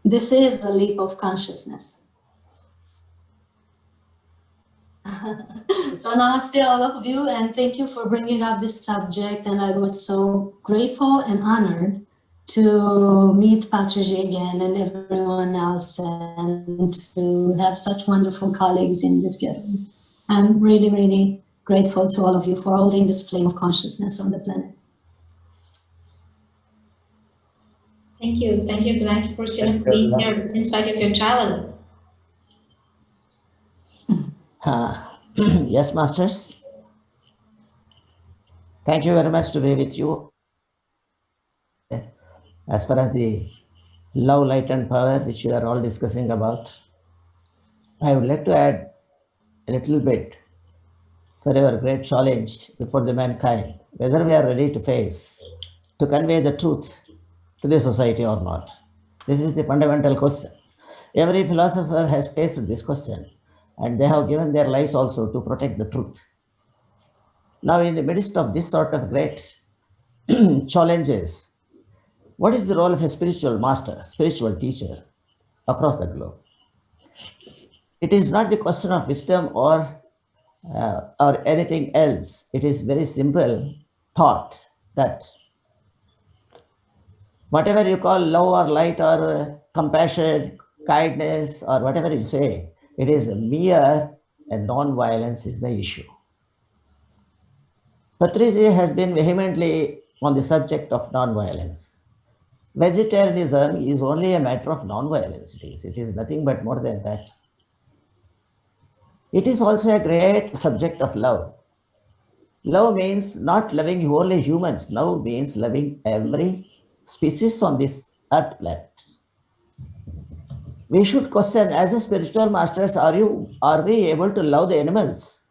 This is a leap of consciousness. So namaste all of you, and thank you for bringing up this subject. And I was so grateful and honored to meet Patriji again and everyone else, and to have such wonderful colleagues in this gathering. I'm really, really grateful to all of you for holding this flame of consciousness on the planet. Thank you, Christina, for being here in spite of your travel. Yes, Masters. Thank you very much to be with you. As far as the love, light and power, which you are all discussing about, I would like to add a little bit for our great challenge before the mankind, whether we are ready to face, to convey the truth to the society or not. This is the fundamental question. Every philosopher has faced this question, and they have given their lives also to protect the truth. Now, in the midst of this sort of great challenges, what is the role of a spiritual master, spiritual teacher across the globe? It is not the question of wisdom or anything else. It is very simple thought that whatever you call love or light or compassion, kindness, or whatever you say, it is mere and non-violence is the issue. Patriji has been vehemently on the subject of non-violence. Vegetarianism is only a matter of non-violence. It is nothing but more than that. It is also a great subject of love. Love means not loving only humans. Love means loving every species on this earth planet. We should question, as a spiritual masters, are we able to love the animals?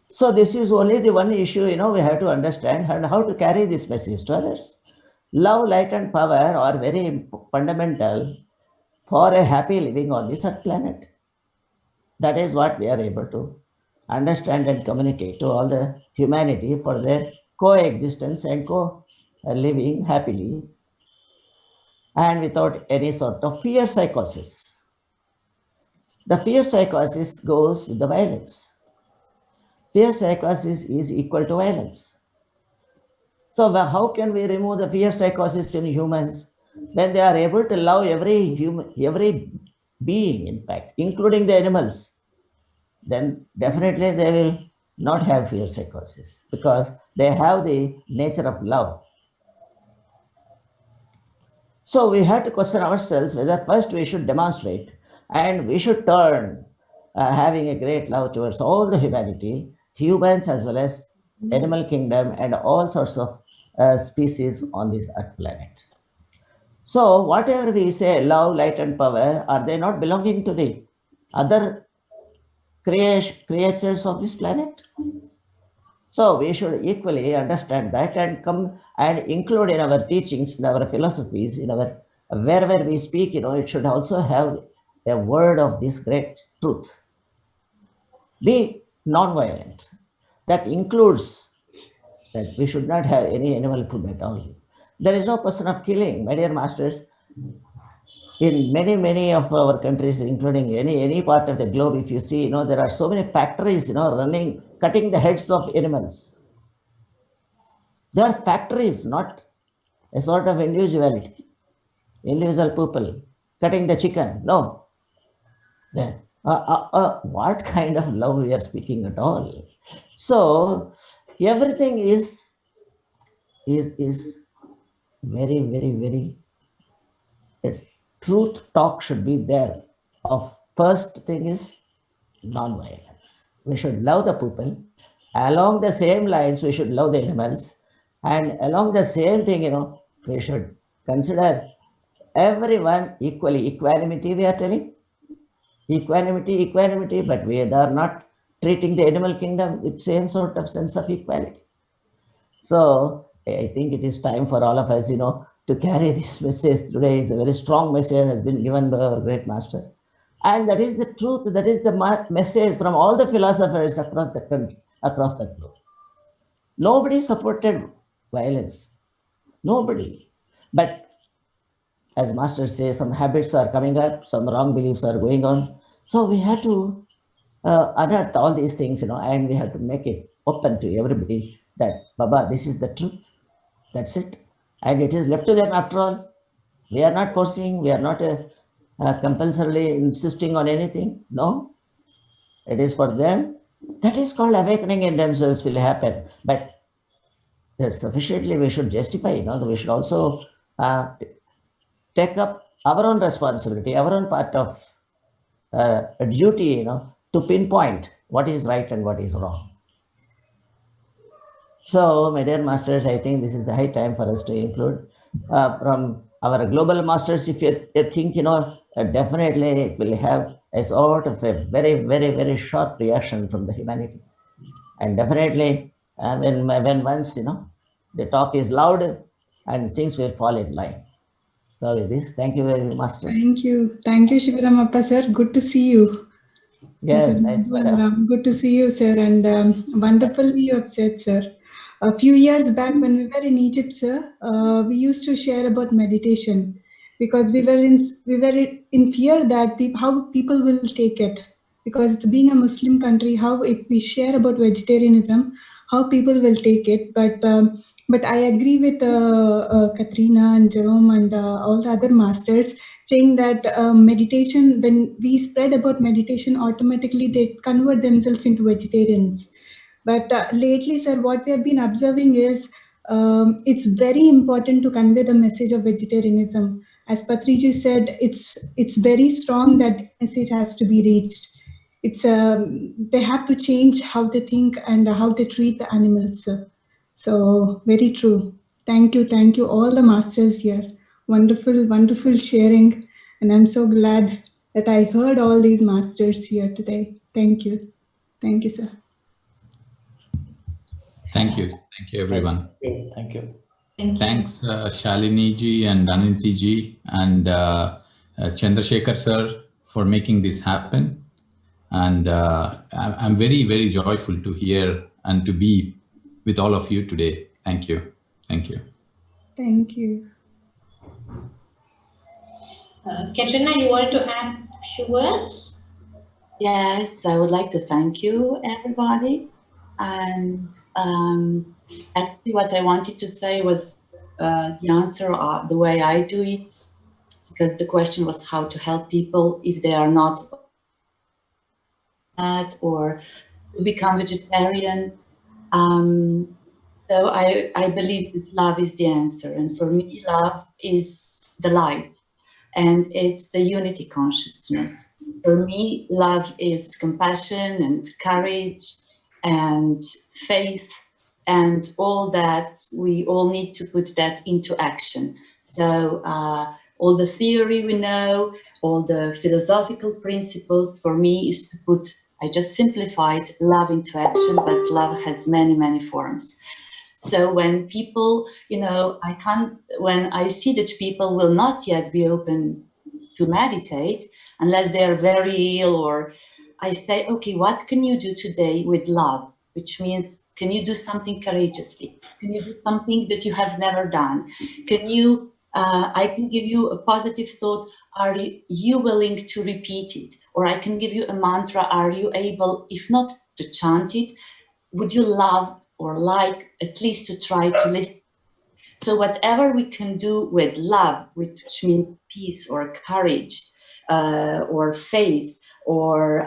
So this is only the one issue, we have to understand and how to carry this message to others. Love, light and power are very fundamental for a happy living on this earth planet. That is what we are able to understand and communicate to all the humanity for their coexistence and co-living happily and without any sort of fear psychosis. The fear psychosis goes with the violence. Fear psychosis is equal to violence. So how can we remove the fear psychosis in humans when they are able to love every human, every being, in fact, including the animals? Then definitely they will not have fear psychosis because they have the nature of love. So we have to question ourselves whether first we should demonstrate and we should turn having a great love towards all the humanity, humans as well as animal kingdom and all sorts of species on this earth planet. So whatever we say, love, light and power, are they not belonging to the other creatures of this planet? So we should equally understand that and come and include in our teachings, in our philosophies, in our wherever we speak, it should also have a word of this great truth. Be non-violent. That includes that we should not have any animal food at all. There is no question of killing, my dear masters. In many of our countries, including any part of the globe, if you see, there are so many factories, running, cutting the heads of animals. They are factories, not a sort of individual people cutting the chicken. No. Then what kind of love we are speaking at all? So everything is very truth talk should be there. Of first thing is non-violence. We should love the people. Along the same lines, we should love the animals. And along the same thing, we should consider everyone equally. Equanimity, we are telling. Equanimity, but we are not treating the animal kingdom with same sort of sense of equality. So I think it is time for all of us, to carry this message today. Is a very strong message has been given by our great master. And that is the truth, that is the message from all the philosophers across the country, across the globe. Nobody supported violence. Nobody. But as master says, some habits are coming up, some wrong beliefs are going on. So we have to unearth all these things, and we have to make it open to everybody that, Baba, this is the truth. That's it. And it is left to them after all. We are not forcing, we are not compulsorily insisting on anything. No. It is for them. That is called awakening in themselves will happen. But sufficiently we should justify, we should also take up our own responsibility, our own part of a duty, to pinpoint what is right and what is wrong. So, my dear masters, I think this is the high time for us to include from our global masters. If you think, definitely it will have a sort of a very sharp reaction from the humanity. And definitely, when once, the talk is loud and things will fall in line. So with this, thank you very much, masters. Thank you, Shivaramappa sir. Good to see you. Yes, this is nice, good to see you, sir, and wonderfully you have said, sir. A few years back when we were in Egypt, sir, we used to share about meditation because we were in fear that how people will take it, because it's being a Muslim country, how if we share about vegetarianism, how people will take it. But I agree with Katrina and Jerome and all the other masters saying that meditation, when we spread about meditation, automatically they convert themselves into vegetarians. But lately, sir, what we have been observing is it's very important to convey the message of vegetarianism. As Patriji said, it's very strong that message has to be reached. It's they have to change how they think and how they treat the animals. So very true. Thank you, all the masters here. Wonderful sharing, and I'm so glad that I heard all these masters here today. Thank you, sir. Thank you, everyone. Thank you. Thanks, Shalini ji and Ananti ji and Chandrasekhar sir for making this happen. And I'm very joyful to hear and to be with all of you today. Thank you. Thank you. Katrina, you wanted to add a few words? Yes, I would like to thank you, everybody. And actually what I wanted to say was the answer, the way I do it, because the question was how to help people if they are not or to become vegetarian. So I believe that love is the answer. And for me, love is the light and it's the unity consciousness. For me, love is compassion and courage and faith and all that, we all need to put that into action. So all the theory we know, all the philosophical principles, for me, is to put, I just simplified love into action, but love has many, many forms. So when people, you know, when I see that people will not yet be open to meditate unless they are very ill, or I say, okay, what can you do today with love? Which means, can you do something courageously? Can you do something that you have never done? Can you, I can give you a positive thought. Are you willing to repeat it? Or I can give you a mantra. Are you able, if not to chant it, would you love or like at least to try to listen? So whatever we can do with love, which means peace or courage or faith, or,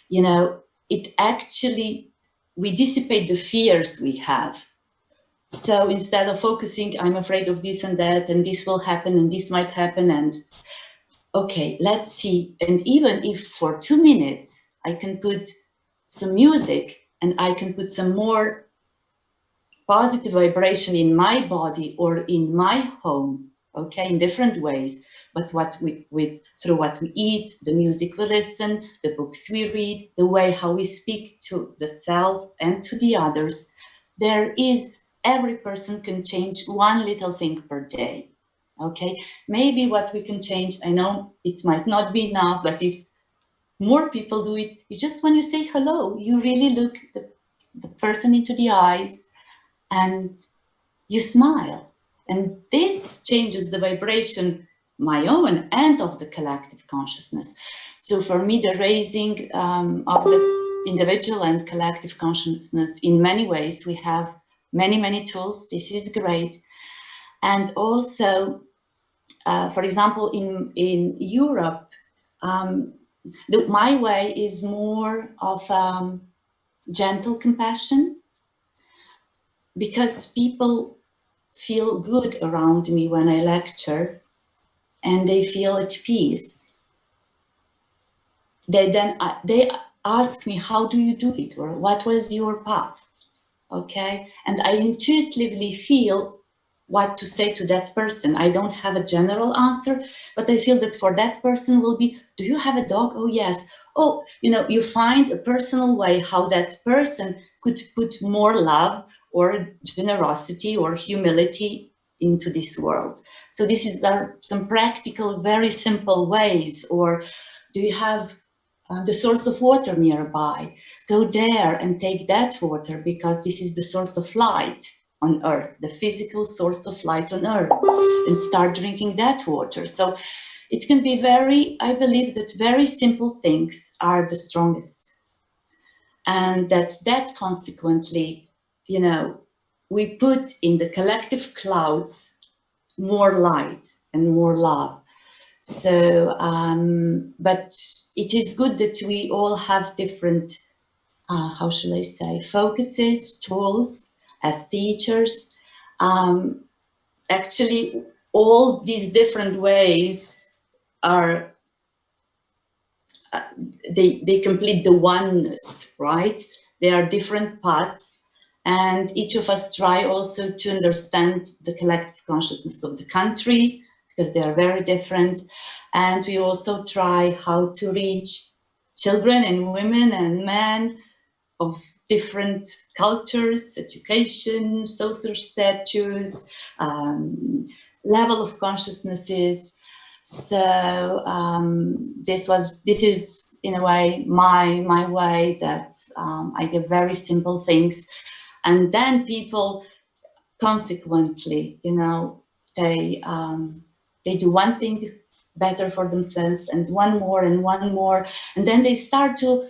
you know, it actually, we dissipate the fears we have. So instead of focusing, I'm afraid of this and that, and this will happen, and this might happen, and okay, let's see. And even if for 2 minutes, I can put some music and I can put some more positive vibration in my body or in my home, okay, in different ways, but through what we eat, the music we listen, the books we read, the way how we speak to the self and to the others, every person can change one little thing per day, okay? Maybe what we can change, I know it might not be enough, but if more people do it, it's just when you say hello, you really look the person into the eyes and you smile. And this changes the vibration, my own and of the collective consciousness. So for me, the raising of the individual and collective consciousness, in many ways, we have many, many tools. This is great. And also, for example, in Europe, my way is more of gentle compassion, because people feel good around me when I lecture and they feel at peace. They ask me, how do you do it? Or what was your path? Okay. And I intuitively feel what to say to that person. I don't have a general answer, but I feel that for that person will be, do you have a dog? Oh, yes. Oh, you know, you find a personal way how that person could put more love or generosity or humility into this world. So this is some practical, very simple ways. Or do you have the source of water nearby? Go there and take that water, because this is the source of light on earth, the physical source of light on earth, and start drinking that water. So it can be I believe that very simple things are the strongest. And that consequently, you know, we put in the collective clouds more light and more love. So, but it is good that we all have different, how shall I say, focuses, tools as teachers. Actually, all these different ways are, they complete the oneness, right? They are different paths, and each of us try also to understand the collective consciousness of the country, because they are very different. And we also try how to reach children and women and men of different cultures, education, social status, level of consciousnesses. So this is in a way my way, that I give very simple things, and then people consequently, you know, they do one thing better for themselves, and one more, and then they start to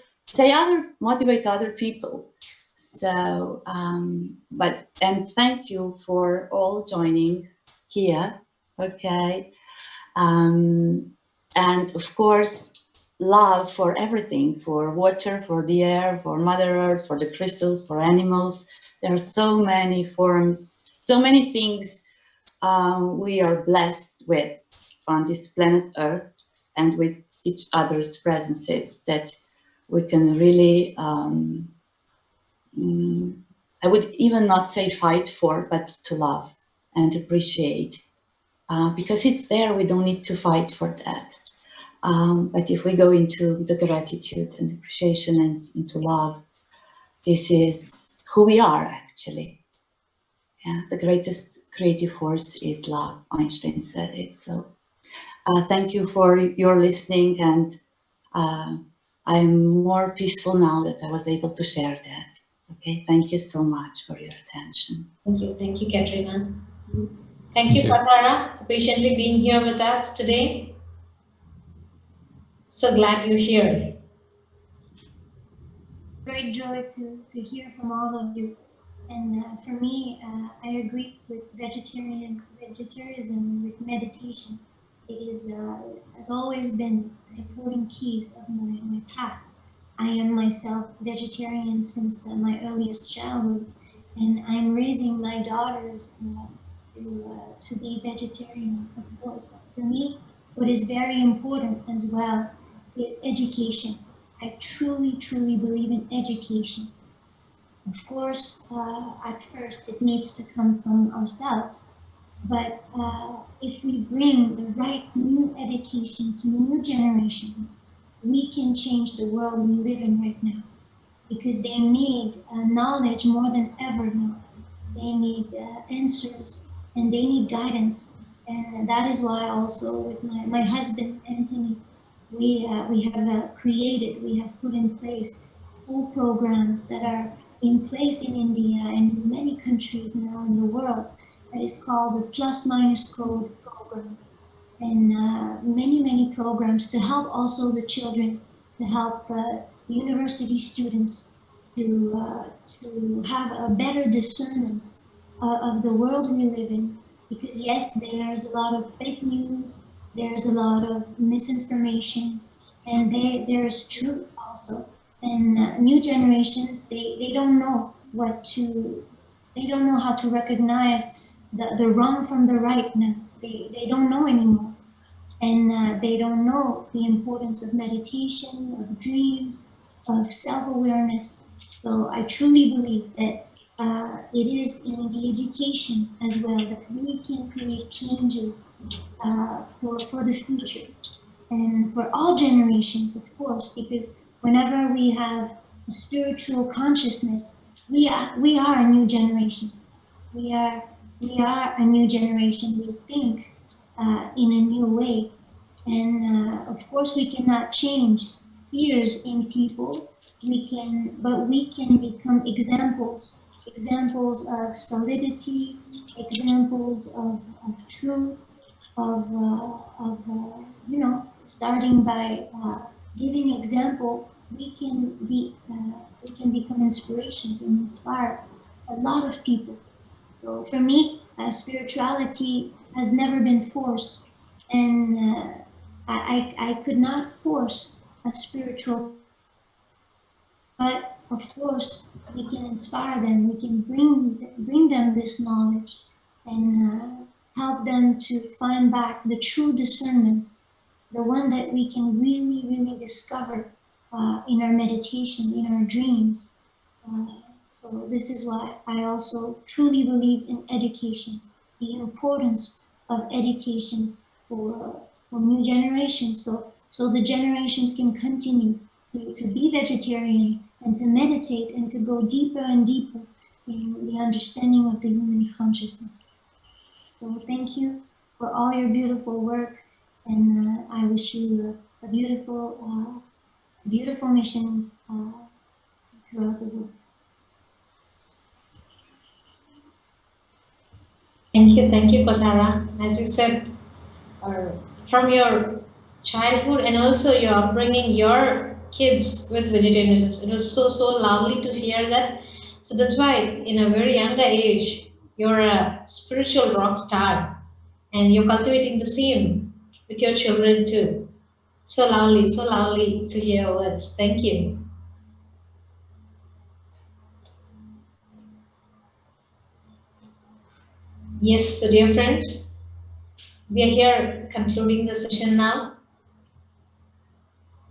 motivate other people. So, and thank you for all joining here. Okay. And of course, love for everything, for water, for the air, for Mother Earth, for the crystals, for animals. There are so many forms, so many things we are blessed with on this planet Earth, and with each other's presences, that we can really I would even not say fight for, but to love and appreciate. Because it's there, we don't need to fight for that. But if we go into the gratitude and appreciation and into love, this is who we are actually. Yeah, the greatest creative force is love. Einstein said it. So thank you for your listening, and I'm more peaceful now that I was able to share that. Okay, thank you so much for your attention. Thank you, Katrina. Thank you, Patara, for patiently being here with us today. So glad you're here. Great joy to hear from all of you. And for me, I agree with vegetarianism, with meditation. It is has always been important keys of my path. I am myself vegetarian since my earliest childhood, and I'm raising my daughters to be vegetarian, of course. For me, what is very important as well is education. I truly, truly believe in education. Of course, at first it needs to come from ourselves, but if we bring the right new education to new generations, we can change the world we live in right now, because they need knowledge more than ever now. They need answers, and they need guidance. And that is why also with my husband, Anthony, we have created, we have put in place full programs that are in place in India and in many countries now in the world, that is called the Plus Minus Code program. And many programs to help also the children, to help university students to have a better discernment of the world we live in. Because yes, there's a lot of fake news, there's a lot of misinformation, and there's truth also. And new generations, they don't know they don't know how to recognize the wrong from the right now. They don't know anymore. And they don't know the importance of meditation, of dreams, of self-awareness. So I truly believe that it is in the education as well that we can create changes for the future. And for all generations, of course, because whenever we have a spiritual consciousness, we are a new generation. We are a new generation. We think in a new way. And of course, we cannot change fears in people. But we can become examples of solidity, examples of truth, of starting by giving example. We can become inspirations and inspire a lot of people. So for me, spirituality has never been forced, and I could not force a spiritual, but of course we can inspire them. We can bring them this knowledge and help them to find back the true discernment, the one that we can really discover in our meditation, in our dreams. So this is why I also truly believe in education, the importance of education for new generations, so the generations can continue to be vegetarian and to meditate and to go deeper and deeper in the understanding of the human consciousness. So thank you for all your beautiful work, and I wish you a beautiful missions throughout the world. Thank you, Kosara. As you said, from your childhood and also your upbringing, your kids with vegetarianism, it was so lovely to hear that. So that's why in a very younger age, you're a spiritual rock star, and you're cultivating the same with your children too. So lovely to hear your words. Thank you. Yes, so dear friends, we are here concluding the session now.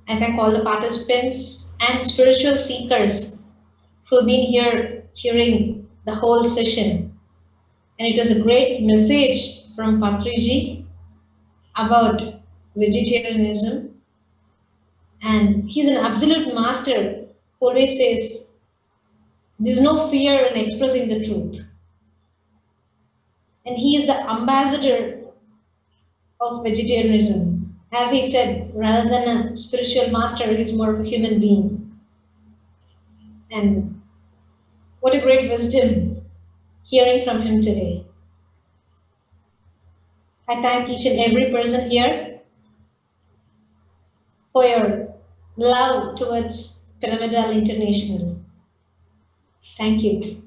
I thank all the participants and spiritual seekers who have been here hearing the whole session. And it was a great message from Patriji about vegetarianism. And he's an absolute master who always says, there's no fear in expressing the truth. And he is the ambassador of vegetarianism. As he said, rather than a spiritual master, he's more of a human being. And what a great wisdom hearing from him today. I thank each and every person here for your love towards Pyramidal International. Thank you.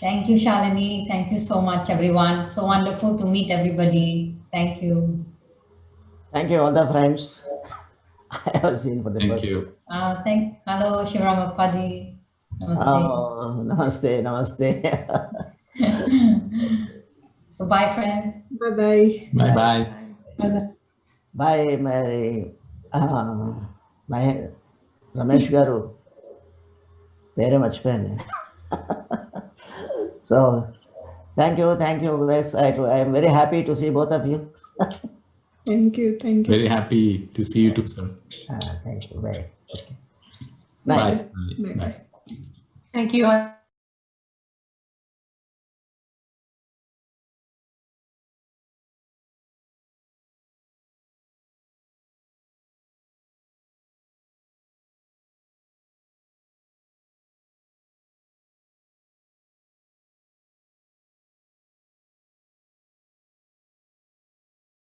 Thank you, Shalini. Thank you so much, everyone. So wonderful to meet everybody. Thank you. Thank you, all the friends. I have seen for the first. Thank you. Hello, Shivaramappaji. Namaste. Oh, namaste, namaste. So bye, friends. Bye-bye. Bye-bye. Bye, Mary. My Ramesh Garu. Very much pain. So, thank you, Wes. I am very happy to see both of you. Thank you. Very happy to see you too, sir. Thank you. Bye. Okay. Bye. Bye. Bye. Thank you all.